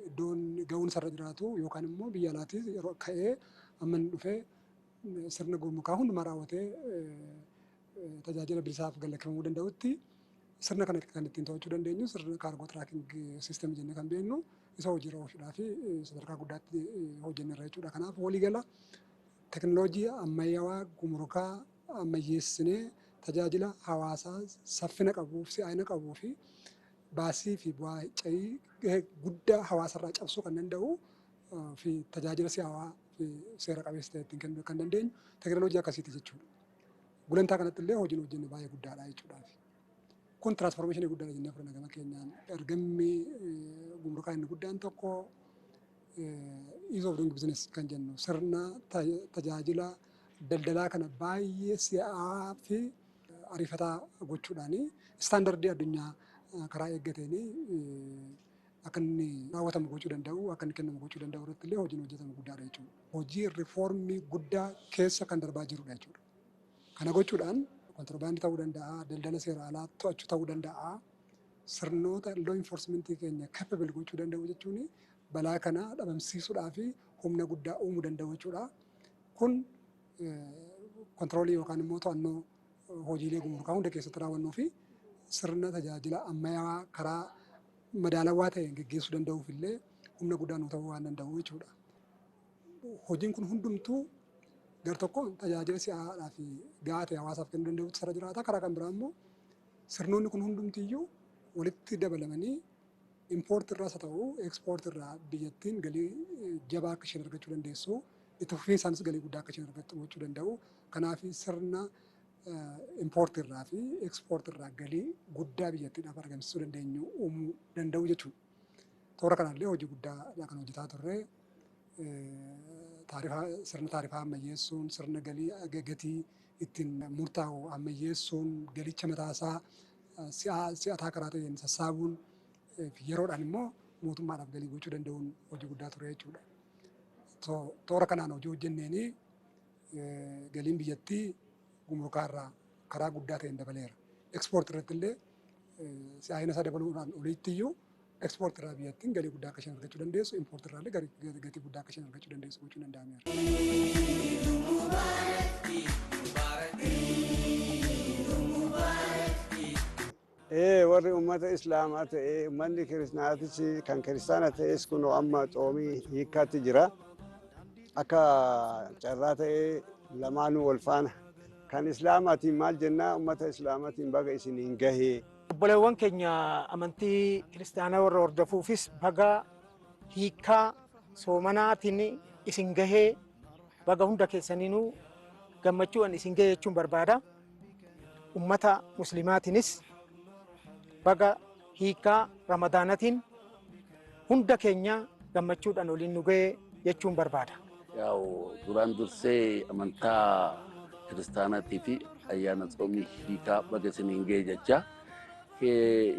iddoon ga'uun isarra jiraatu yookaan immoo biyya alaatii yeroo ka'ee amma inni dhufee sirna gurmukaa hundumaa raawwatee tajaajila bilisaaf galakkifamuu danda'utti sirna kana kan ittiin to'achuu dandeenyu sirna kaargoo tiraakiing siistem jennee kan beennu isa hojiirra oolchuudhaa fi sadarkaa guddaatti hojjennerra jechuudha. Kanaaf waliigala teknooloojii ammayyaawaa gumrukaa ammayyeessinee tajaajila hawaasaa saffina qabuu fi si'aayina qabuu fi baasii fi bu'aa ba'ii guddaa hawaasarraa cabsuu kan danda'u fi tajaajila si'aawaa fi seera qabeessa ta'e ittiin kennuu kan dandeenyu teknooloojii akkasiiti jechuudha. Gulantaa kanatti illee hojiin hojjenne baay'ee guddaadha jechuudha. Kun tiraansformeeshinii guddaadha jennee fudhanna gama keenyaan. Ergamni gumrukaa inni guddaan tokko ease of doing business kan jennu sirna tajaajila daldalaa kana baay'ee si'aawaa fi ariifataa gochuudhaani istaandardii addunyaa karaa eeggateen akka inni raawwatamu gochuu danda'u, akka inni kennamu gochuu danda'u irratti illee hojiin hojjetamu guddaadha jechuudha. Hojii riifoormii guddaa keessa kan darbaa jirudha jechuudha. Kana gochuudhaan kontirbaandii ta'uu danda'a, daldala seera alaa to'achuu ta'uu danda'a, sirnoota loo infoorsimentii keenya capable gochuu danda'u jechuun balaa kana dhabamsiisuudhaa fi humna guddaa uumuu danda'u jechuudha. Kun kontiroolii yookaan immoo to'annoo hojiilee gumrukaa hunda keessatti raawwannuu fi sirna tajaajila ammayyaa karaa madaalawaa ta'een geggeessuu danda'uuf illee humna guddaa nu ta'uu waan danda'u jechuudha. Hojiin kun hundumtuu gar tokko tajaajila si'aadhaa fi gahaa ta'e hawaasaaf kennuu danda'utti sirra jiraata. Karaa kan biraa immoo sirnoonni kun hundumtiyyuu walitti dabalamanii impoortii irraas haa ta'u ekspoortii irraa biyyattiin galii jabaa akka isheen argachuu dandeessu, itti fufiinsaanis galii guddaa akka isheen argattu gochuu danda'u. Kanaaf sirna impoortii irraa fi ekspoortii irraa galii guddaa biyyattiidhaaf argamsiisuu dandeenyu uumuu danda'u jechuudha. Toora kanallee hojii guddaa kan hojjetaa turre sirna taarifaa ammayyeessuun, sirna galii gatii ittiin murtaa'u ammayyeessuun, galicha mataasaa si'ataa karaa ta'een sassaabuun yeroodhaan immoo mootummaadhaaf galii gochuu danda'uun hojii guddaa ture jechuudha. Toora kanaan hojii hojjenneeni galiin biyyattii gumrukaarraa karaa guddaa ta'een dabaleera. Ekspoortii irratti illee si'aayina isaa dabaluudhaan oliittiyyuu ekspoortii irraa biyyattiin galii guddaa akka isheen argachuu dandeessu, impoortii irraa illee gatii guddaa akka isheen argachuu dandeessu gochuu danda'ameera. Warri uummata islaamaa ta'ee uummanni kiristaanaatis kan kiristaana ta'es kun amma xoomii hiikkaatti jira. Akka carraa ta'ee lamaanuu wal faana. Kan islaamaatiin maal jennaa uummata islaamaatiin baga isiniin gahee. Obboleewwan keenya amantii kiristaanaa warra hordofuufis baga hiikkaa soomanaatiin isin gahee baga hunda keessaniinuu gammachuudhaan isin gahee jechuun barbaada. Uummata muslimaatiinis baga hiikkaa ramadaanatiin hunda keenya gammachuudhaan waliin nu gahee jechuun barbaada. Duraan dursee amantaa kiristaanaatii fi ayyaana xoomii hiikaa baga isiniin gahee jecha.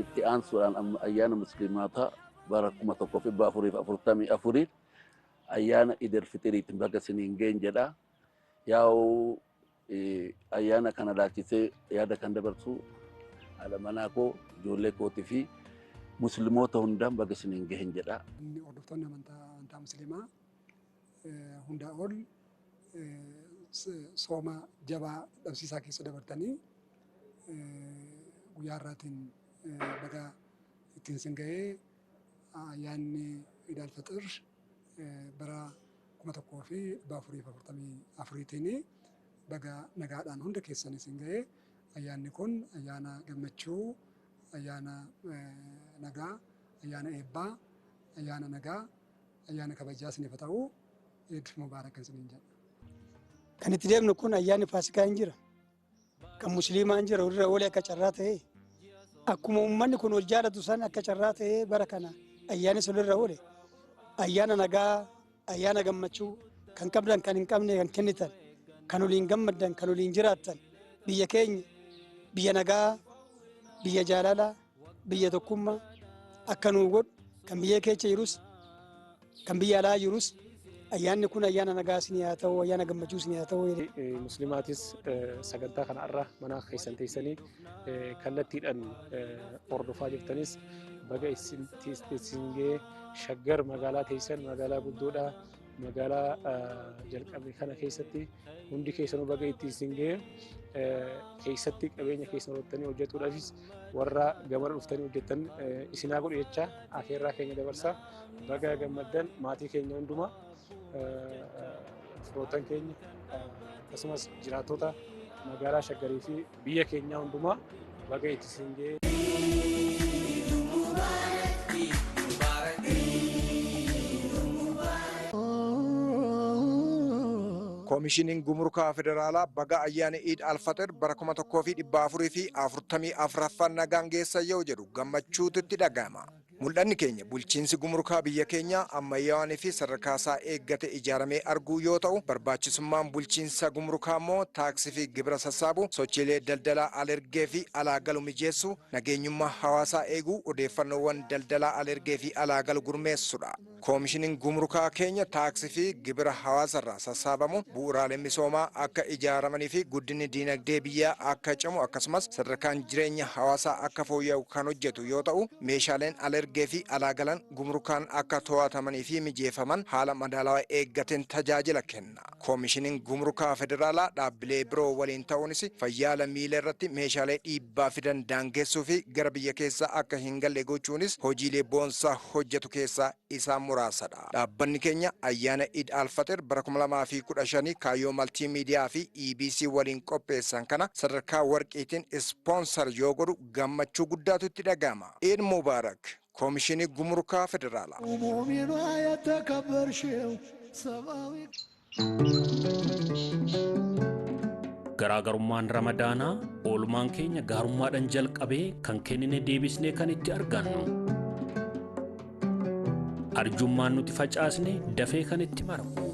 Itti aansuudhaan ayyaana musliimota bara 1444 ayyaana Idil Fitiriitiin baga isiniin gahee jedha. Ayyaana kana laalchisee yaada kan dabarsu haadha manaa koo, ijoollee kootii fi musliimoota hundaan baga isiniin gahee jedha. Hordoftoonni amantaa musliimaa hundaa ol sooma jabaa dhabsiisaa keessa dabartanii guyyaa irraatiin baga ittiin isin gahee ayyaanni Idil Fitir bara 1444tiin baga nagaadhaan hunda keessan isin gahee. Ayyaanni kun ayyaana gammachuu, ayyaana nagaa, ayyaana eebbaa, ayyaana nagaa, ayyaana kabajaa isiniif haa ta'u. Eid Mubaarak isiniin jedha. Kan itti deemnu kun ayyaanni Faasikaa hin jira. Kan musliimaa hin jira irra oolee akka carraa ta'ee akkuma uummanni kun wal jaalatu san akka carraa ta'ee bara kana ayyaanni sun irra oole ayyaana nagaa, ayyaana gammachuu kan qabdan kan hin qabne kan kennitan, kan waliin gammaddan, kan waliin jiraattan biyya keenya biyya nagaa, biyya jaalalaa, biyya tokkummaa akka nuu godhu kan biyya keessa jirus kan biyya alaa jirus ayyaanni kun ayyaana nagaa isinii haa ta'u, ayyaana gammachuu isinii haa ta'u. Muslimaatis sagantaa kanarra mana keessan teessanii kallattiidhaan hordofaa jirtanis baga isin gahee Shaggar magaalaa teessan magaalaa guddoodhaa magaalaa jalqabne kana keessatti hundi keessanuu baga isin gahee keessatti qabeenya keessan hojjettanii hojjetuudhaafis warra gamara dhuftanii hojjettan isinaa godhu jecha afeerraa keenya dabarsaa baga gammaddan maatii keenya hundumaa firoottan keenya akkasumas jiraattota magaalaa Shaggarii fi biyya keenyaa hundumaa baga isin gahee. Koomishiniin Gumrukaa Federaalaa baga ayyaana Iid Alfaxir bara 1444 nagaan geessa yoo jedhu gammachuutu itti dhaga'ama. Mul'anni keenya bulchiinsi gumrukaa biyya keenya ammayyaawanii fi sadarkaasaa eeggate ijaaramee arguu yoo ta'u, barbaachisummaan bulchiinsa gumrukaa immoo taaksii fi gibira sassaabu, sochiilee daldalaa alergee fi alaa galu mijeessu, nageenyummaa hawaasaa eeguu, odeeffannoowwan daldalaa alergee fi alaa galu gurmeessudha. Koomishiniin gumrukaa keenya taaksii fi gibira hawaasarraa sassaabamu bu'uuraalee misoomaa akka ijaaramanii fi guddinni diinagdee biyyaa akka cimu akkasumas sadarkaan jireenya hawaasaa akka fooyya'u kan hojjetu yoo ta'u, meeshaaleen alergee fi alaa galan gumrukaan akka to'atamanii fi mijeeffaman haala madaalawaa eeggateen tajaajila kenna. Koomishiniin gumrukaa federaalaa dhaabbilee biroo waliin ta'uunis fayyaa lammiilee irratti meeshaalee dhiibbaa fidan daangeessuu fi gara biyya keessaa akka hin galle gochuunis hojiilee boonsaa hojjetu keessaa isaan muraasadha. Dhaabbanni keenya ayyaana Eid al-Fitr bara 2015 kaayyoo maltiimiidiyaa fi EBC waliin qopheessan kana sadarkaa warqiitiin ispoonsar yoo godhu gammachuu guddaatu itti dhaga'ama. Eid Mubaarak. Koomishinii Gumrukaa Federaalaa. Garaagarummaan Ramadaanaa oolmaan keenya gaarummaadhaan jalqabee kan kennine deebisnee kan itti argannu. Arjummaan nuti facaasne dafee kan itti maramu.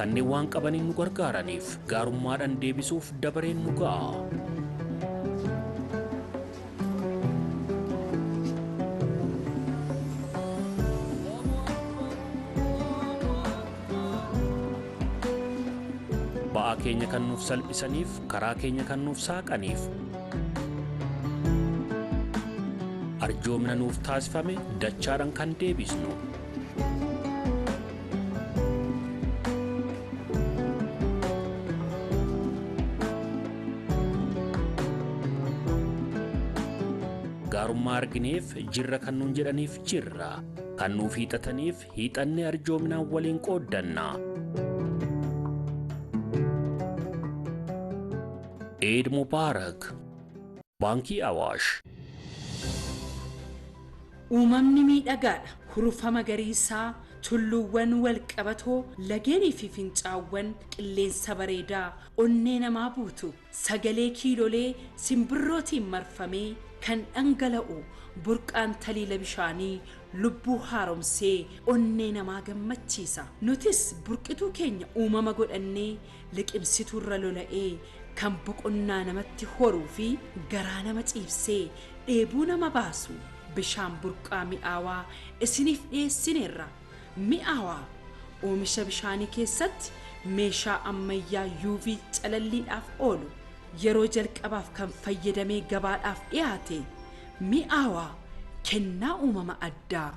Kanneen waan qabaniin nu gargaaraniif gaarummaadhaan deebisuuf dabareen nu ga'a. Ba'aa keenya kan nuuf salphisaniif, karaa keenya kan nuuf saaqaniif, arjoomna nuuf taasifame dachaadhaan kan deebisnu. Gaarummaa argineef jirra kan nuun jedhaniif jirra, kan nuuf hiixataniif hiixannee arjoominaan waliin qooddanna. Eid Mubarak. Baankii Awaash. Uumamni miidhagaadha. Hurufa magariisaa, tulluuwwan walqabatoo, lageenii fi fincaawwan, qilleensa bareedaa, onnee namaa buutu, sagalee kiilolee simbirrootiin marfamee kan dhangala'u, burqaan taliila bishaanii lubbuu haaromsee onnee namaa gammachiisa. Nutis burqituu keenya uumama godhannee liqimsituurra lola'ee kan boqonnaa namatti horuu fi garaa nama ciibsee dheebuu nama baasu bishaan burqaa mi'aawaa isiniif dhiyeessineerra. Mi'aawaa oomisha bishaanii keessatti meeshaa ammayyaa UV calalliidhaaf oolu yeroo jalqabaaf kan fayyadamee gabaadhaaf dhiyaate. Mi'aawaa kennaa uumama addaa.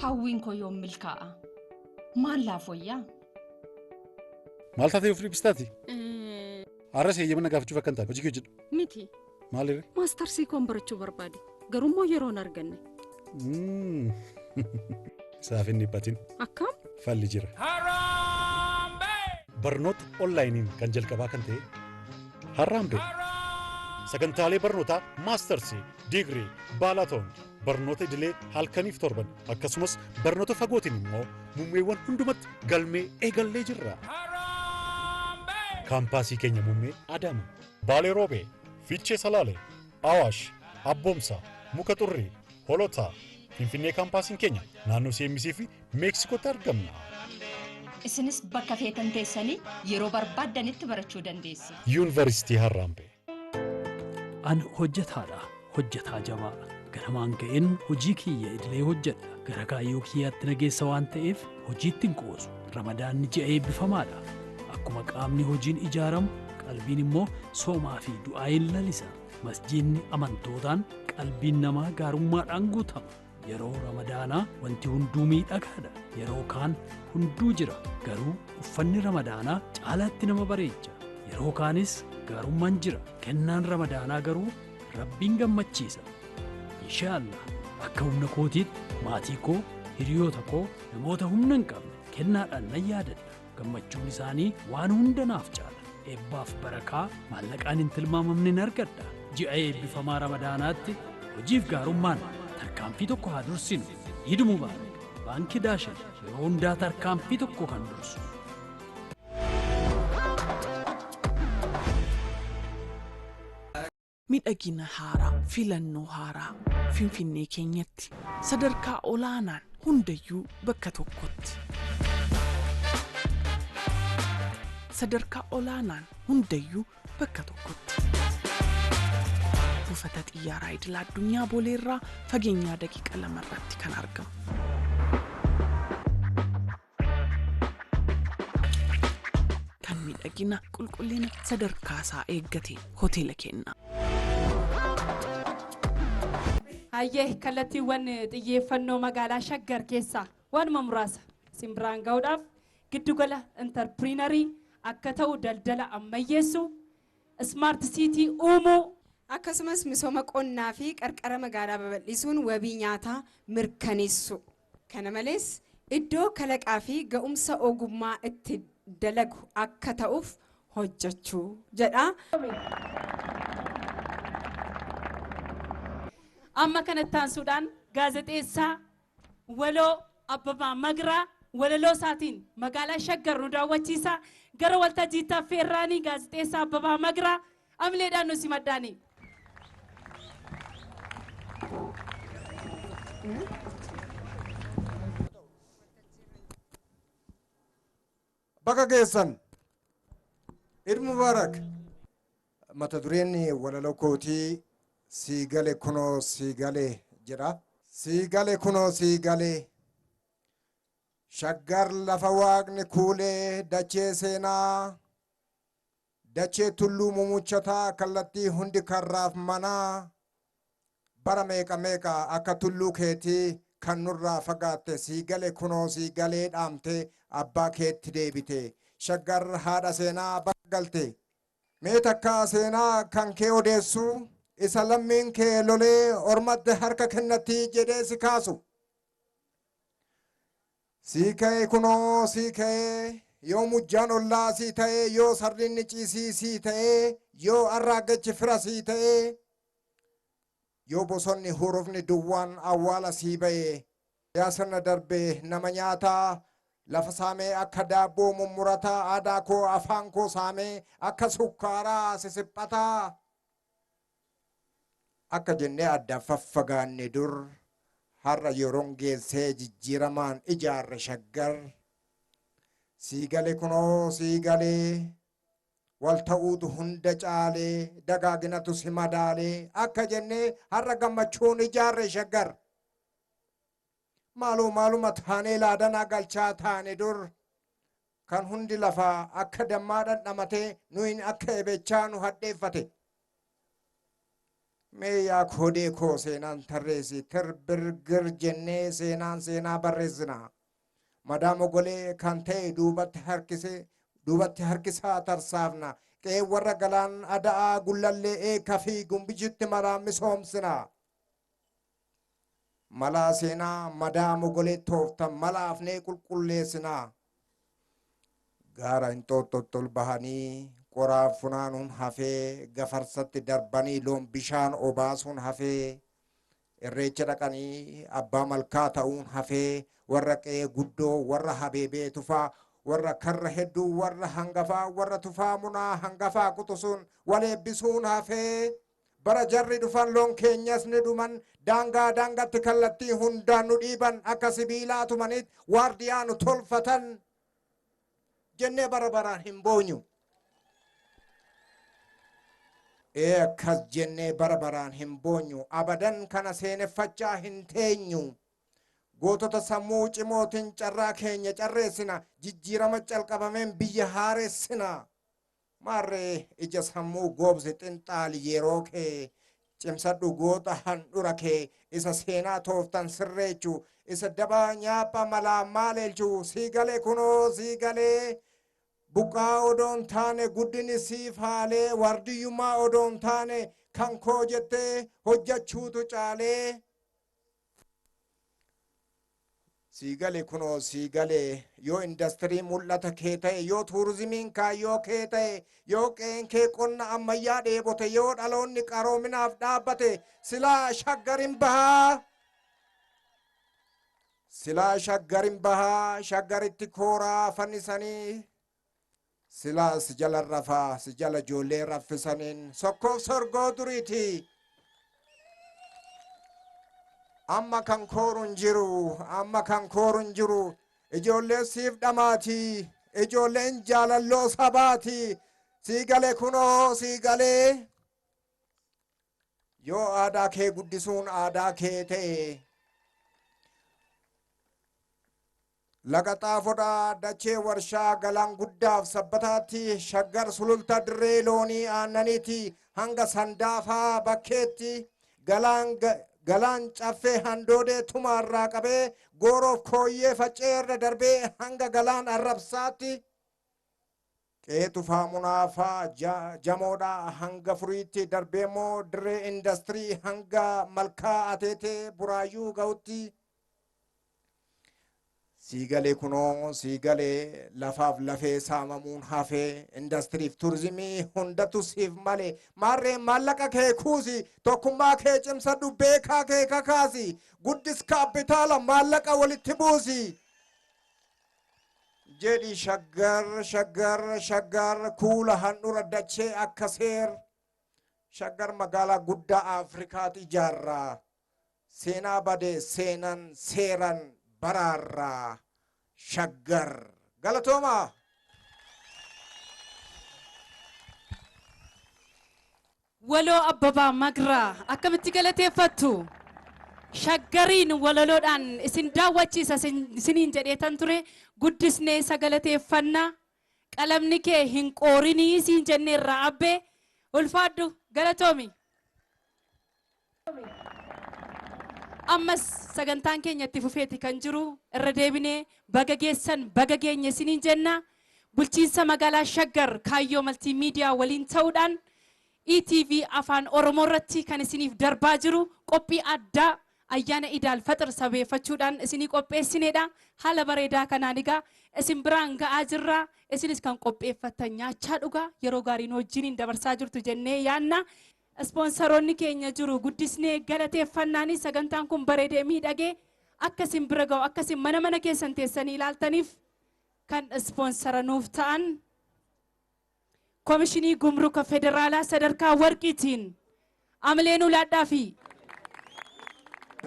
Hawwiin koo yoom milkaa'a? Maal laafoyyaa? Maal taatee of dhibbistaati? Arras eeyyamana gaafachuuf akka hin taane hojii kee hojjedhu. Miti. Maalirre? Maastarsii koon barachuu barbaade. Garummoo yeroon arganne. Isaaf hin dhiphatin. Akkam? Falli jira. Barnoota onlaayiniin kan jalqabaa kan ta'e Harraambe. Sagantaalee barnootaa maastarsii, digirii, baalaatoon, barnoota idilee halkaniif torban akkasumas barnoota fagootiin immoo muummeewwan hundumatti galmee eegallee jirra. Kaampaasii keenya muummee Adama, Baalee Roobee, Fiichee Salaalee, Awaash, Abboomsaa, Muka Xurrii, Holotaa, Finfinnee kaampaasiin keenya naannoo CMC fi Meeksikootti argamna. Isinis bakka feetan teessanii yeroo barbaaddanitti barachuu dandeessu. Yuunivarsiitii Harraambee. An hojjetaadha. Hojjetaa jabaa. Ganamaan ga'een hojii kiyya idilee hojjedha. Gara kaayyoo kiyyaatti nageessa waan ta'eef hojiitti hin qoosu. Ramadaanni ji'a eebbifamaadha. Akkuma qaamni hojiin ijaaramu, qalbiin immoo soomaa fi du'aayin lalisa. Masjiidni amantootaan qalbiin namaa gaarummaadhaan guutama. Yeroo ramadaanaa wanti hunduu miidhagaadha. Yeroo kaan hunduu jira. Garuu uffanni ramadaanaa caalaatti nama bareecha. Yeroo kaanis gaarummaan jira. Kennaan ramadaanaa garuu Rabbiin gammachiisa. Inshaallah akka humna kootiitti maatii koo, hiriyoota koo, namoota humna hin qabne kennaadhaan nan yaadadha. Gammachuun isaanii waan hunda naaf caala. Eebbaaf barakaa maallaqaan hin tilmaamamne argadha. Ji'a eebbifamaa ramadaanaatti hojiif gaarummaan tarkaanfii tokko haa dursinu. Iid Mubaarak. Baankii Daashan yeroo hundaa tarkaanfii tokko kan dursu. Miidhagina haaraa, filannoo haaraa, Finfinnee keenyatti sadarkaa olaanaan hundayyuu bakka tokkotti. Sadarkaa olaanaan hundayyuu bakka tokkotti. Buufata xiyyaaraa idil addunyaa Booleerraa fageenyaa daqiiqa 2 irratti kan argamu. Kan miidhagina qulqullina sadarkaasaa eeggate hoteela kennaa. Hayyee kallattiiwwan xiyyeeffannoo magaalaa Shaggar keessaa waanuma muraasa simbiraan ga'uudhaaf giddugala intarpiriinarii akka ta'u daldala ammayyeessu Smart City uumuu akkasumas misooma qonnaa fi qarqara magaalaa babal'isuun wabii nyaataa mirkaneessu. Kana malees iddoo kalaqaa fi ga'umsa ogummaa itti dalagu akka ta'uuf hojjechuu jedha. Amma kanatti aansuudhaan gaazexeessaa Waloo Abbabaa Magraa walaloo isaatiin magaalaa Shaggar nu daawwachiisa. Gara waltajjiitti affeerraanii gaazexeessaa Abbabaa Magraa amileedhaan nu simaddaanii. Bakka geessan Iid Mubaarak mata dureen walaloo kootii Siigale kunoo siigale jedha. Siigale kunoo siigale Shaggar lafa waaqni kuulee dachee seenaa dachee tulluu mumuchataa kallattii hundi karraaf manaa bara meeqa meeqa akka tulluu keetii kan nurraa fagaatte siigale kunoo siigalee dhaamte abbaa keetti deebite Shaggar haadha seenaa bakka galte mee takka seenaa kan kee odeessu isa lammiin kee lolee ormadde harka kennatti jedhee si kaasu. Sii ka'e kunoo sii ka'e yoo mujjaan ollaa sii ta'e yoo sardiinni ciisii sii ta'e yoo arraaggachi fira sii ta'e yoo bosonni hurufni duwwaan awwaala sii ba'e yaa sirna darbe nama nyaataa lafa saamee akka daabboo mummurataa aadaa koo afaan koo saamee akka sukkaaraa sisiphataa akka jennee adda faffagaanne dur har'a yeroon geessee jijjiiramaan ijaarre Shaggar siigale kunoo siigalee wal ta'uutu hunda caalee dagaaginatu si madaalee akka jennee har'a gammachuun ijaarre Shaggar maaluma taanee laadanaa galchaa taane dur kan hundi lafaa akka dammaa dhandhamatee nuyin akka ebechaa nu hadheeffate. Mee yaa koodee koo seenaan tarreessi tirbirgir jennee seenaa barreessina. Madaama golee kan ta'e duubatti harkisaa tarsaafna. Qe'ee warra galaan ada'aa gullallee eekaa fi gumbichitti maraa misoomsina. Malaa seenaa madaama golee tooftan malaafnee qulqulleessina. Gaara hin xooxxoxxol bahanii qoraaf funaanuun hafee gafarsatti darbanii loon bishaan obaasuun hafee irreecha dhaqanii abbaa malkaa ta'uun hafee warra qe'ee guddoo warra habeebee tufaa warra karra hedduu warra hangafaa warra tufaa munaa hangafaa quxusuun wal eebbisuun hafee bara jarri dhufan loon keenyas ni dhuman daangatti kallattii hundaan nu dhiiban akka sibiilaa tumaniit waardiyaa nu tolfatan jennee bara baraan hin boonyu. Akkas jennee bara baraan hin boonyu abadan kana seeneffachaa hin teenyu gootota sammuu cimootiin carraa keenya carreessina jijjiirama calqabameen biyya haareessina maarree ija sammuu goobsi xinxaali yeroo kee cimsadhu goota handhura kee isa seenaa tooftan sirreechu isa dabaa nyaapha malaa maaleelchu siigalee kunoo siigalee buqqaa odoon taane guddini siif haalee wardiyyummaa odoon taane kan koo jettee hojjechuutu caalee Sigale kuno sigale yo industry mul'ata kee ta'e yoo tuurizimiin kaayyoo kee ta'e yoo qeen kee qonna ammayyaa dheebote yoo dhaloonni qaroominaaf dhaabbate silaa shaggarin bahaa silaa shaggarin bahaa shaggaritti kooraa fannisanii silaa si jala rafaa si jala ijoollee raffisaniin sokkoof sorgoo duriiti. Amma kan koorun jiru ijoolleen siif dhamaati ijoolleen jaalalloo sabaati siigale kunoo siigalee yoo aadaa kee guddisuun aadaa kee ta'e laga xaafoodhaa dachee warshaa galaan guddaaf sabbataatti shaggar sululta dirree loonii aannaniiti hanga sandaafaa bakkeetti galaan caffee handoodee tumaarraa qabee gooroof kooyyee facceerra darbee hanga galaan arrabsaatti qeetu faamunaafaa jamoodhaa hanga furiitti darbee immoo dirree indastirii hanga malkaa ateetee buraayyuu ga'utti siigale kunoo siigale lafaaf lafee saamamuun hafee indastiriif turizimii hundatu siif male maarreen maallaqa kee kuusi tokkummaa kee cimsadhu beekaa kee kakaasi guddis kaapitaala maallaqa walitti buusi jedhi shaggar kuula handhura dachee akka seer shaggar magaalaa guddaa Afrikaati ijaarraa seenaa badee seenan seeran baraarraa shaggar galatooma. Waloo Abbabaa Magraa akkamitti galateeffattu shaggariin walaloodhaan isin daawwachiisa isiniin jedheetan ture guddisnee isa galateeffannaa qalamni kee hin qoorinii isiin jenneerraa abbee ulfaadhu galatoomi. Ammas sagantaan keenya itti fufeeti kan jiru irra deebinee baga geessan baga geenye isiniin jenna bulchiinsa magaalaa Shaggar kaayyoo maltiimiidiyaa waliin ta'uudhaan ETV afaan Oromoo irratti kan isiniif darbaa jiru qophii addaa ayyaana Idaal Faxir sabeeffachuudhaan isinii qopheessineedha. Haala bareedaa kanaan egaa isin biraan ga'aa jirra. Isinis kan qopheeffattan nyaachaa dhugaa yeroo gaariin wajjiniin dabarsaa jirtu jennee yaanna. Ispoonsaroonni keenya jiru guddisnee galateeffannaanii sagantaan kun bareedee miidhagee akka isin bira ga'u akka isin mana keessan teessanii ilaaltaniif kan ispoonsara nuuf ta'an Komishinii Gumruka Federaalaa sadarkaa warqiitiin Amleen Ulaadhaa fi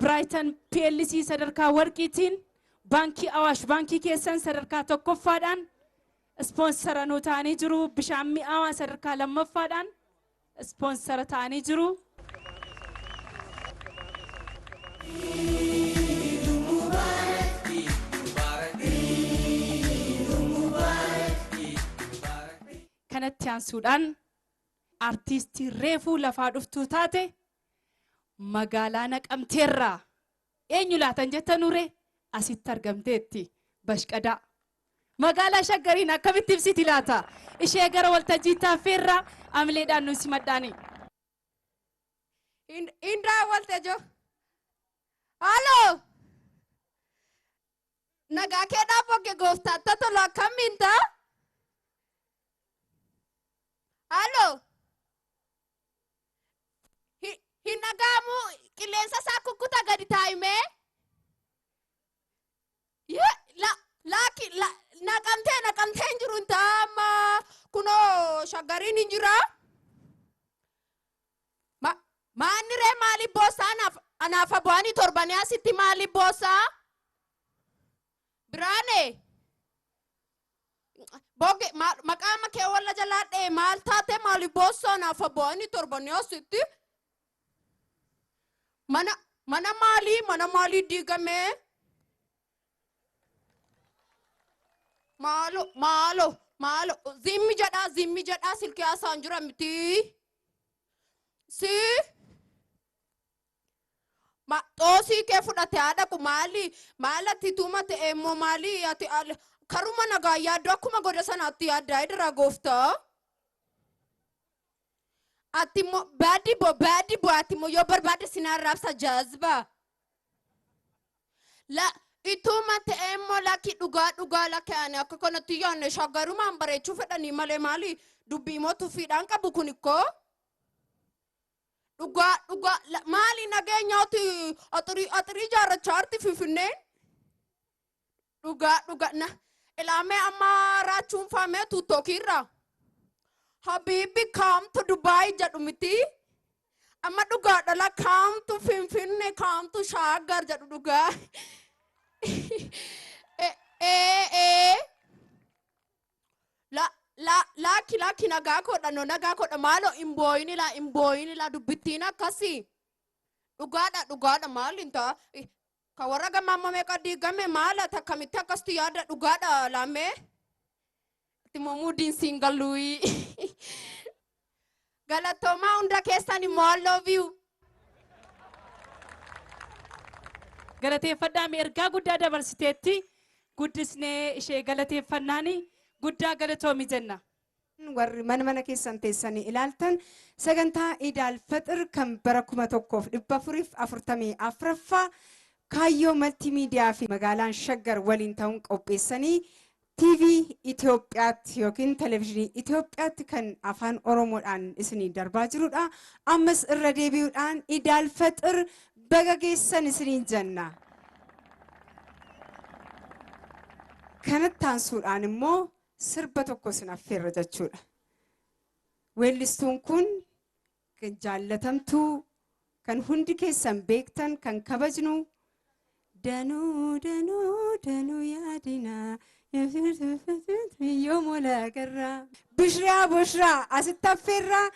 Brighton PLC sadarkaa warqiitiin Baankii Awaash baankii keessan sadarkaa tokkoffaadhaan ispoonsara nu ta'anii jiru. Bishaan mi'aawaa sadarkaa lammaffaadhaan ispoonsara ta'anii jiru. Kanatti aansuudhaan artiistii reefuu lafaa dhuftuu taate magaalaa Naqamteerraa eenyu laatan jettan ure asitti argamteetti Bashqadaa. Magaalaa Shaggariin akkamitti ibsiti laata? Ishee gara waltajjii taaffeerraa Amleedhaan nu simadhaani. Indaa waltajjoo. Halloo! Nagaa kee dhaabbokke gooftaatti tolu akkamiin ta'a? Halloo! Hin dhaga'amu qilleensa isaa kukkuta gadi taa'imee? Naqamteen jiru hin taa'amma kunoo Shaggariin hin jira. Maanni ree maaliif boossaa anaaf abu'anii torbanii asitti maaliif boossaa? Biraane boge maqaama kee walla jalaadhee maal taate maaliif boossaa anaaf abu'anii torbanii asitti? Mana maalii diigamee? Maalo zimmi jedhaa silkii haasaan jira miti. Xoosii kee fudhate haadhaku maalatti tuuma ta'e immoo maali ati karuma nagaa yaaddu akkuma goda sanaatti yaaddaa idira gooftaa. Ati immoo baaddi bo ati immoo yoo barbaade sinaan raabsa jaazba. Ituma ta'e immoo lakki dhugaa lakki ani akka kanatti yaanne shaggarumaan bareechuu fedhanii malee maali dubbii immoo tuffiidhaan qabu kun ikkoo dhugaa maali nageenyaati atirii jaarrachaa arti finfinneen dhugaa na ilaamee amma raachuun faamee tuuttookiirra habiibi kaamtu Dubaay jedhu miti amma dhugaa dhala kaamtu finfinne kaamtu shaaggar jedhu dhugaa. Laki nagaa kodha maalo imboyini la dubbittiin akkasi dhugaadha maalin ta'a ka warra gamamma meeqa diigame maala takkamitti akkasitti yaada dhugaadha laamee ittimo muudiin siin galluyi galatoomaa hunda keessan immoo I love you. Galateeffadhaa ergaa guddaa dabarsiteetti guddisnee ishee galateeffannaani guddaa galatoomi jenna. Warri mana keessan teessanii ilaaltan sagantaa Iidaal Fixir kan bara 1444ffaa kaayyoo maltiimiidiyaa fi magaalaan Shaggar waliin ta'uun qopheessanii TV Itoophiyaatti yookiin televezyiinii Itoophiyaatti kan afaan Oromoodhaan isinii darbaa jirudha. Ammas irra deebi'uudhaan Iidaal Fixir baga geessan isiniin jenna. Kanatti aansuudhaan immoo sirba tokko isin affeerra jechuudha. Weellistuun kun kan jaallatamtuu kan hundi keessan beektan kan kabajnu danuu yaadina yoo mola agarra Bushraa asitti affeerraa.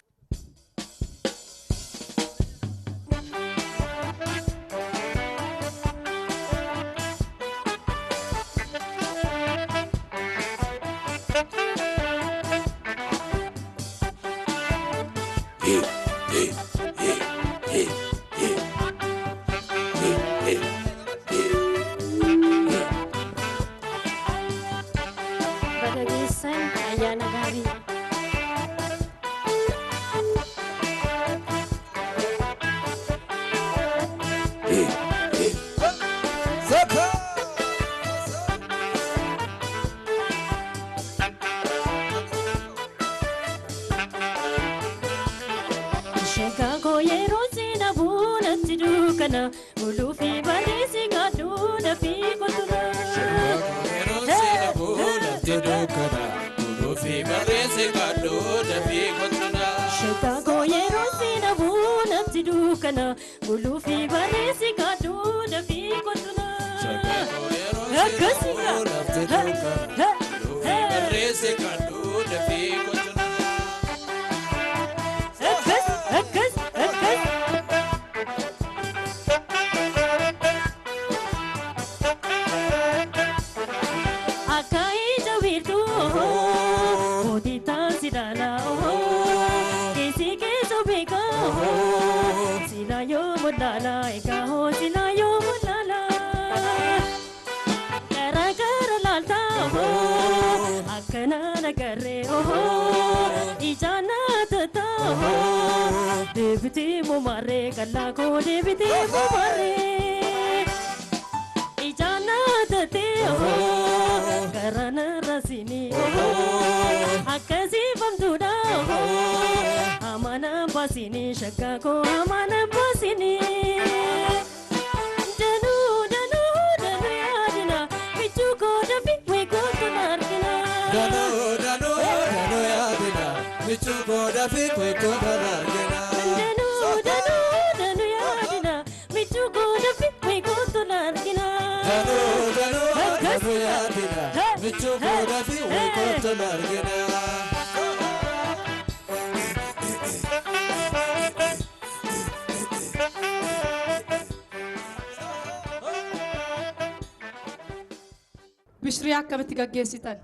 Bishrii akkamitti gaggeessitan?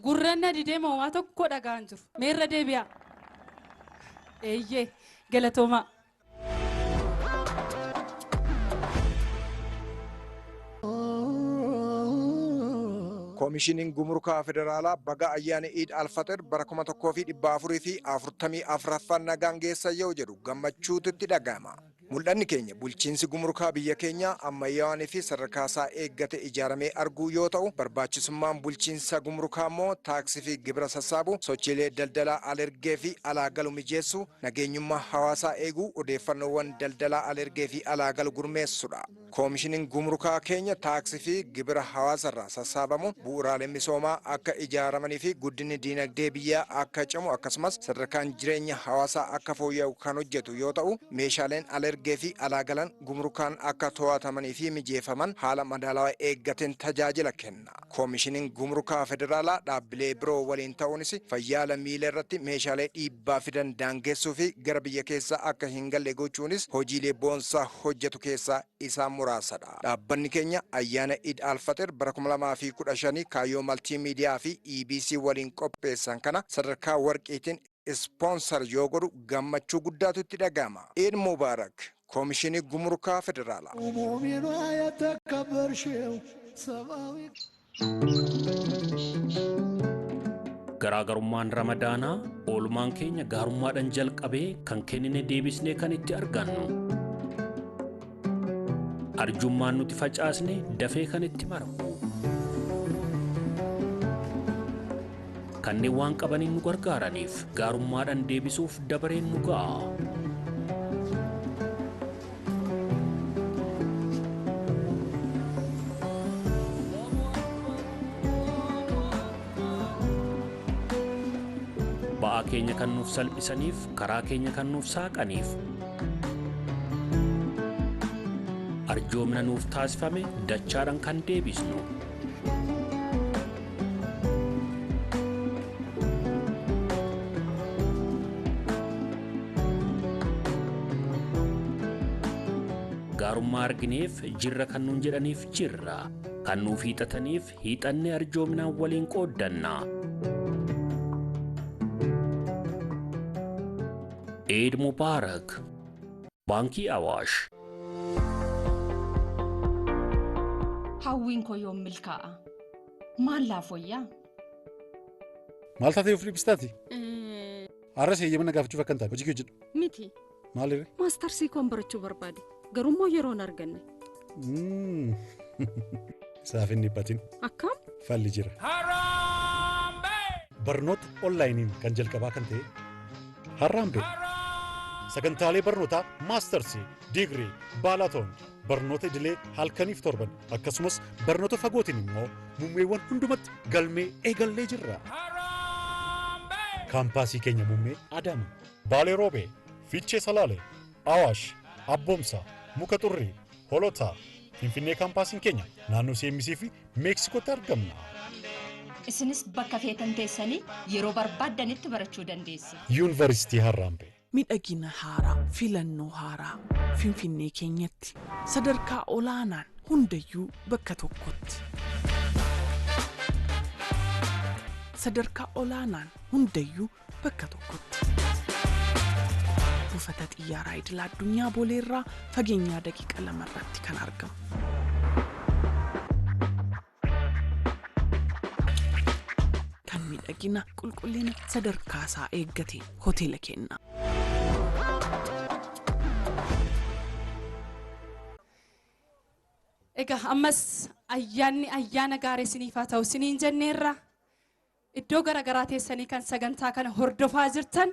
Gurranna didee moomaa tokko dhagaan jiru. Meerra deebi'a. Eeyyee galatoomaa. Koomishiniin Gumrukaa Federaalaa baga ayyaana Iid Alfaxir bara 1444ffaan nagaan geessa yoo jedhu gammachuutu itti dhaga'ama. Mul'anni keenya bulchiinsi gumrukaa biyya keenya ammayyaawanii fi sadarkaasaa eeggate ijaaramee arguu yoo ta'u, barbaachisummaan bulchiinsa gumrukaa immoo taaksii fi gibira sassaabu, sochiilee daldalaa alergee fi alaa galu mijeessu, nageenyummaa hawaasaa eeguu, odeeffannoowwan daldalaa alergee fi alaa galu gurmeessudha. Koomishiniin gumrukaa keenya taaksii fi gibira hawaasarraa sassaabamu bu'uuraalee misoomaa akka ijaaramanii fi guddinni diinagdee biyyaa akka cimu akkasumas sadarkaan jireenya hawaasaa akka fooyya'u kan hojjetu yoo ta'u, meeshaaleen alergee fi alaa galan gumrukaan akka to'atamanii fi mijeeffaman haala madaalawaa eeggateen tajaajila kenna. Koomishiniin gumrukaa federaalaa dhaabbilee biroo waliin ta'uunis fayyaa lammiilee irratti meeshaalee dhiibbaa fidan daangeessuu fi gara biyya keessaa akka hin galle gochuunis hojiilee boonsaa hojjetu keessaa isaan muraasadha. Dhaabbanni keenya ayyaana Eid al-Fitr bara 2015 kaayyoo maltiimiidiyaa fi EBC waliin qopheessan kana sadarkaa warqiitiin sponsor yoo godhu gammachuu guddaatu itti dhaga'ama. Eid Mubarak, Koomishinii Gumrukaa Federaalaa. Garaagarummaan Ramadaanaa oolmaan keenya gaarummaadhaan jalqabee kan kennine deebisnee kan itti argannu. Arjummaan nuti facaasne dafee kan itti maramu. Kanneen waan qabaniin nu gargaaraniif gaarummaadhaan deebisuuf dabareen nu ga'a. Ba'aa keenya kan nuuf salphisaniif, karaa keenya kan nuuf saaqaniif, arjoomna nuuf taasifame dachaadhaan kan deebisnu. Gaarummaa argineef jirra kan nuun jedhaniif jirra, kan nuuf hiixataniif hiixannee arjoominaan waliin qooddanna. Eid Mubarak, Baankii Awaash. Hawwiin koo yoom milkaa'a? Maal laafoyyaa? Maal taatee of dhibbistaati? Har'a seeyyamana gaafachuuf akka hin taane hojii kee hojjedhu. Miti. Maalirre? Maastarsii koon barachuu barbaade. Garummoo yeroon arganne. Isaaf hin dhiphatin. Akkam? Falli jira. Barnoota onlaayiniin kan jalqabaa kan ta'e Harraambee. Sagantaalee barnootaa maastarsii, digirii, baalaatoon, barnoota idilee halkaniif torban akkasumas barnoota fagootiin immoo muummeewwan hundumatti galmee eegallee jirra. Kaampaasii keenya muummee Adama, Baalee Roobee, Fiichee Salaalee, Awaash, Abboomsaa, Muka Xurrii, Holotaa, Finfinnee kaampaasiin keenya naannoo CMC fi Meeksikootti argamna. Isinis bakka feetan teessanii yeroo barbaaddanitti barachuu dandeessu. Yuunivarsiitii Harraambee. Miidhagina haaraa, filannoo haaraa, Finfinnee keenyatti sadarkaa olaanaan hundayyuu bakka tokkotti. Sadarkaa olaanaan hundayyuu bakka tokkotti. Buufata xiyyaaraa idil addunyaa Booleerraa fageenyaa daqiiqa 2 irratti kan argamu. Kan miidhagina qulqullina sadarkaasaa eeggate hoteela kenna. Egaa ammas ayyaana gaarii isiniif haa ta'u isiniin jenneerra iddoo garaagaraa teessanii kan sagantaa kana hordofaa jirtan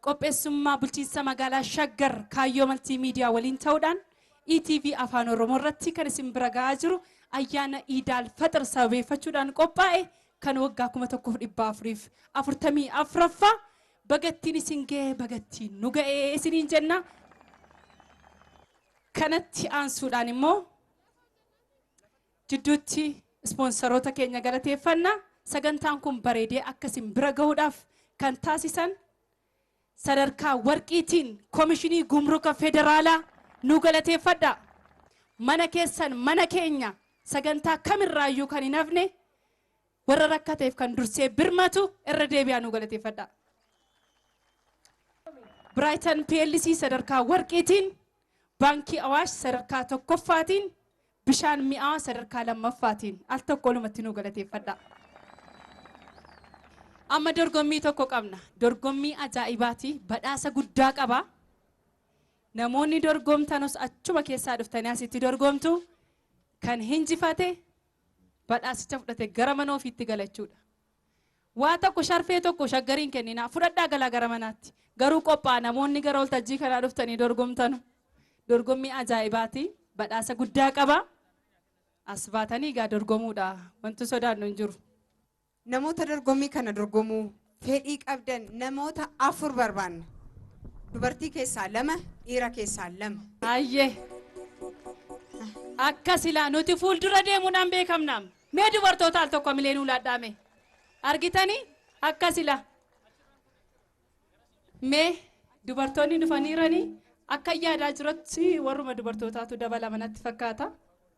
qopheessummaa bulchiinsa magaalaa Shaggar kaayyoo maltiimiidiyaa waliin ta'uudhaan ETV Afaan Oromoo irratti kan isin bira ga'aa jiru ayyaana Eid al-Fitr sababeeffachuudhaan qophaa'e kan waggaa 1444ffaa bagattiin isin ga'ee bagattiin nu ga'ee isiniin jenna. Kanatti aansuudhaan immoo jidduutti ispoonsaroota keenya galateeffannaa sagantaan kun bareedee akkasiin bira gahuudhaaf kan taasisan sadarkaa warqiitiin Koomishinii Gumruka Federaalaa nu galateeffadha. Mana keessan mana keenya sagantaa kamirraayyuu kan hin hafne warra rakkateef kan dursee birmatu irra deebi'aa nu galateeffadha. Brighton PLC sadarkaa warqiitiin, Baankii Awaash sadarkaa tokkoffaatiin, bishaan mi'aa sadarkaa lammaffaatiin al tokko walumatti nu galateeffadha. Amma dorgommii tokko qabna. Dorgommii ajaa'ibaati. Badhaasa guddaa qaba. namoonni dorgomtanos achuma keessaa dhuftanii asitti dorgomtu kan hinjifate badhaasicha fudhate gara mana ofiitti galachuudha. Waa tokko sharfee tokko shaggariin kennina fudhadhaa galaa gara manaatti. Garuu qophaa'a namoonni gara waltajjii kanaa dhuftanii dorgomtanu. Dorgommii ajaa'ibaati. Badhaasa guddaa qaba. As baatanii gaa dorgomuudha. Wanti sodaannu hin jiru. Namoota dorgommii kana dorgomuu fedhii qabdan namoota 4 barbaanna. Dubartii keessaa 2, dhiira keessaa 2. Ayyee. Akka silaa nuti fuuldura deemuudhaan beekamnaam. Mee dubartoota al tokko mileen ulaadhaame. Argitanii akka silaa. Mee dubartoonni dhufaniiranii akka yaadaa jiratti warruma dubartootaatu dabala manatti fakkaata.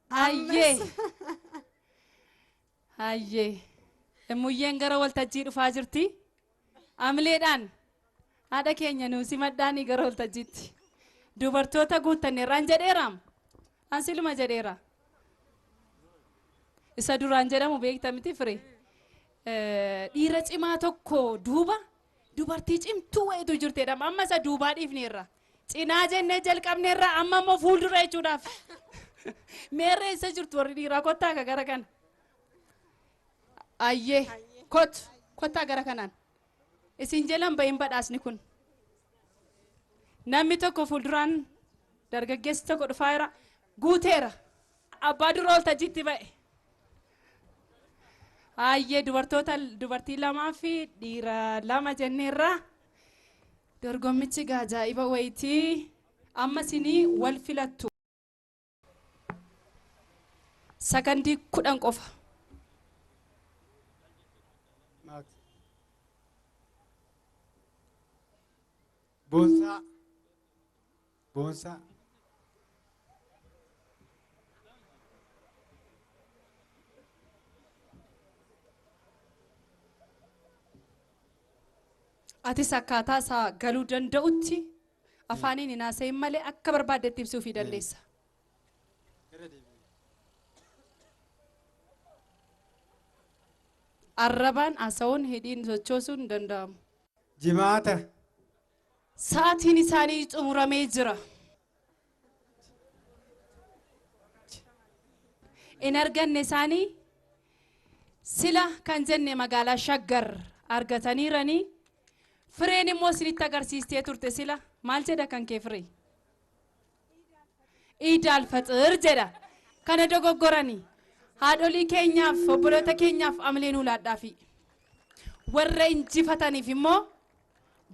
Ayyee. Ayyee. Muyyeen gara waltajjii dhufaa jirti. Amileedhaan haadha keenya nuusi maddaanii gara waltajjiitti. Dubartoota guutanneerraan jedheeraam. Ansiluma jedheera. Isa duraan jedhamu beektamiti firee. Dhiira cimaa tokko duuba dubartii cimtuu wayitu jirtedha. Amma isa duubaa dhiifneerra. Cinaa jennee jalqabneerra amma immoo fuuldura jechuudhaaf. Meerree isa jirtu warri dhiiraa kottaa akka gara kana. Ayyee kottaa gara kanaan. Isin jalan bahin badhaasni kun. Namni tokko fuulduraan dargaggeessi tokko dhufaa jira. Guuteera. Abbaa dura waltajjiitti ba'e. Ayyee dubartii 2 fi dhiira 2 jenneerra. Dorgommichi ajaa'iba wayitii. Amma isinii wal filattu. Sakandii 10 qofa. Boonsaa. Boonsaa. Atis akkaataa isaa galuu danda'utti afaaniin hin haasa'in malee akka barbaaddetti ibsuufii dandeessa. Arrabaan haasa'uun hidhiin sochoosuun hin danda'amu. Jimaata. Sa'aatiin isaanii xumuramee jira. In arganne isaanii sila kan jenne magaalaa Shaggar argataniiranii fireen immoo isinitti agarsiistee turte sila maal jedha kan kee firee? Iid al-Faxir jedha. Kana dogoggoranii haadholii keenyaaf obboloota keenyaaf amileen ulaadhaafi warra injifataniif immoo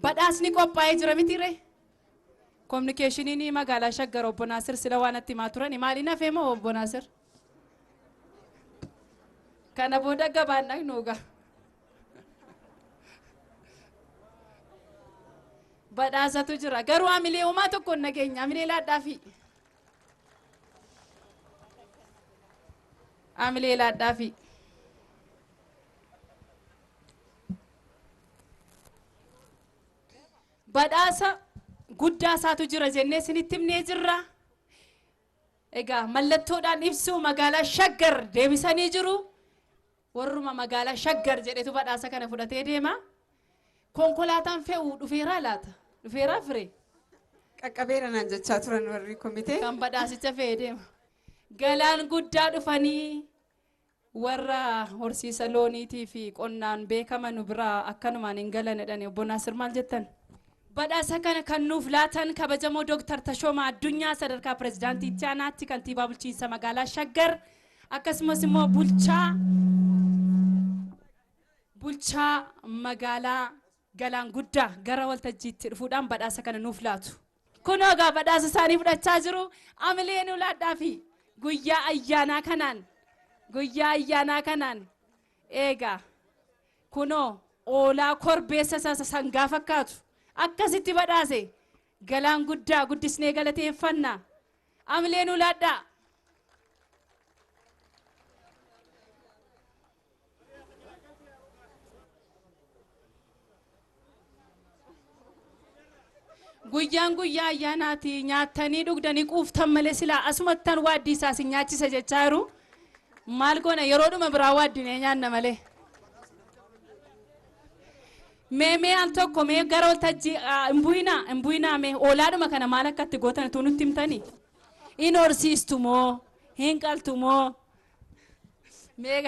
badhaasni qophaa'ee jira mitiire. Kominikeeshiniin magaalaa Shaggar obbo Naasir sila waan itti himaa turani maaliin hafee moo obbo Naasir? Kana booda gabaan dhaqnuuga. Badhaasatu jira garuu amilee uumaa tokko nageenya amilee laadhaafi. Amilee laadhaafi. Badhaasa guddaa isaatu jira jennee isinitti himnee jirra. Egaa mallattoodhaan ibsuu magaalaa Shaggar deebisanii jiru. Warruma magaalaa Shaggar jedhetu badhaasa kana fudhatee deema. Konkolaataan fe'uu dhufeeraa laata? Dhufeeraa firee? Qaqqabeera naan jechaa turan warri komitee. Kan badhaasicha fe'ee deema. Galaan guddaa dhufanii warra horsiisa looniitii fi qonnaan beekaman biraa akkanumaan hin galanidhaan obbo Naasir maal jettan? Badhaasa kana kan nuuf laatan kabajamoo Dooktar Tashoomaa Addunyaa sadarkaa pirezidaantii itti aanaatti kantiibaa bulchiinsa magaalaa Shaggar akkasumas immoo bulchaa magaalaa Galaan Guddaa gara waltajjiitti dhufuudhaan badhaasa kana nuuf laatu. Kunoo egaa badhaasa isaanii fudhachaa jiru amileen ulaadhaa fi guyyaa ayyaanaa kanaan eegaa kunoo oolaa korbeessa sangaa fakkaatu. Akkasitti badhaase Galaan Guddaa guddisnee galateeffannaa amileen ulaadhaa. Guyyaan guyyaa ayyaanaati nyaatanii dhugdanii quuftan malee silaa asumattan waaddii isaas nyaachisa jechaa jiru. Maal goona yeroodhuma biraa waaddinee nyaanna malee. Mee al tokko mee gara waltajjii hin bu'inaa mee oolaadhuma kana maal akka itti gootan tu nutti himtanii? Hin horsiistu moo? Hin qaltu moo? Mee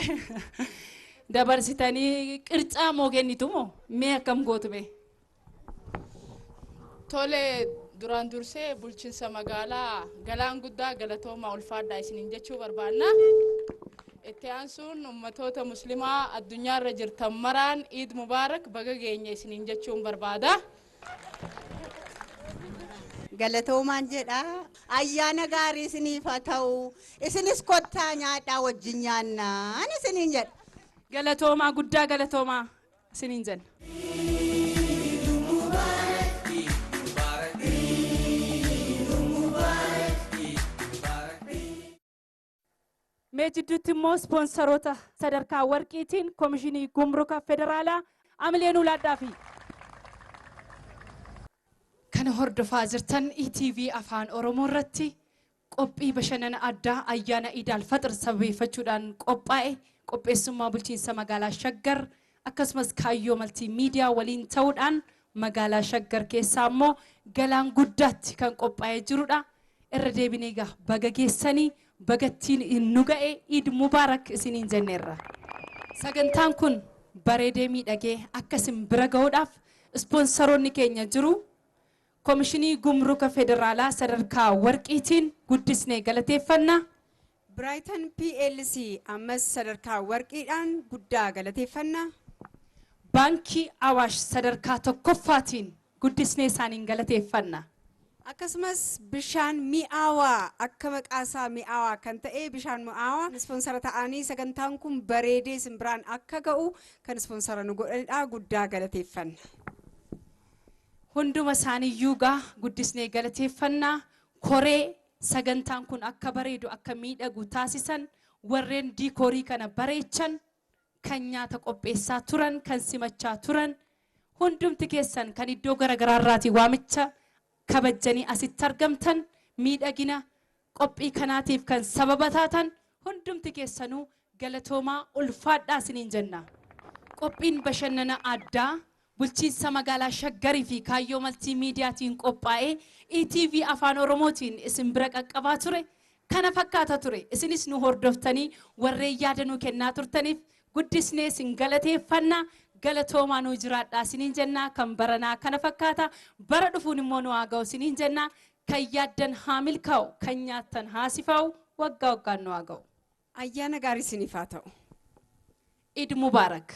dabarsitanii qircaa moo kennitu moo? Mee akkam gootu mee? Tole duraan dursee bulchiinsa magaalaa Galaan Guddaa Galatooma ulfaadhaa isiniin jechuu barbaanna. Itti aansuun ummatoota muslimaa addunyaarra jirtan maraan Eid Mubaarak baga geenya isiniin jechuun barbaada. Galatoomaan jedha ayyaana gaarii isiniif haa ta'u isinis kottaa nyaadhaa wajjin nyaannaan isiniin jedha. Galatoomaa guddaa galatoomaa isiniin jenna. Mee jidduutti immoo ispoonsaroota sadarkaa warqiitiin Koomishinii Gumruka Federaalaa Amileen Ulaadhaafi kana hordofaa jirtan ETV Afaan Oromoo irratti qophii bashannana addaa ayyaana Eid al-Fitr sababeeffachuudhaan qophaa'e qopheessummaa bulchiinsa magaalaa Shaggar akkasumas kaayyoo maltiimiidiyaa waliin ta'uudhaan magaalaa Shaggar keessaa immoo Galaan Guddaatti kan qophaa'ee jirudha. Irra deebinee egaa baga geessanii bagattiin nu ga'e Eid Mubaarak isiniin jenneerra. Sagantaan kun bareedee miidhagee akka isin bira ga'uudhaaf ispoonsaroonni keenya jiru. Koomishinii Gumruka Federaalaa sadarkaa warqiitiin guddisnee galateeffanna. Brighton PLC ammas sadarkaa warqiidhaan guddaa galateeffanna. Baankii Awaash sadarkaa tokkoffaatiin guddisnee isaaniin galateeffanna. Akkasumas bishaan mi'aawaa akka maqaasaa mi'aawaa kan ta'e bishaan mi'aawaa ispoonsara ta'anii sagantaan kun bareedee isin biraan akka ga'u kan ispoonsara nu godhanidha guddaa galateeffanna. Hunduma isaaniiyyuu gaa guddisnee galateeffannaa koree sagantaan kun akka bareedu akka miidhagu taasisan warreen diikoorii kana bareechan kan nyaata qopheessaa turan kan simachaa turan hundumti keessan kan iddoo garagaraarraatii waamicha kabajanii asitti argamtan miidhagina qophii kanaatiif kan sababa taatan hundumti keessanuu galatoomaa ulfaadhaa isiniin jenna. Qophiin bashannana addaa bulchiinsa magaalaa Shaggarii fi kaayyoo maltiimiidiyaatiin qophaa'ee ETV Afaan Oromootiin isin bira qaqqabaa ture. Kana fakkaata ture. Isinis nu hordoftanii warreen yaada nuu kennaa turtaniif guddisnee isin galateeffannaa. Galatoomaa nuu jiraadhaa isiniin jenna. Kan baranaa kana fakkaata. Bara dhufuun immoo nu haa ga'u isiniin jenna. Kan yaaddan haa milkaa'u, kan nyaattan haa sifaa'u, waggaa waggaan nu haa ga'u. Ayyaana gaarii isiniif haa ta'u. Eid Mubaarak.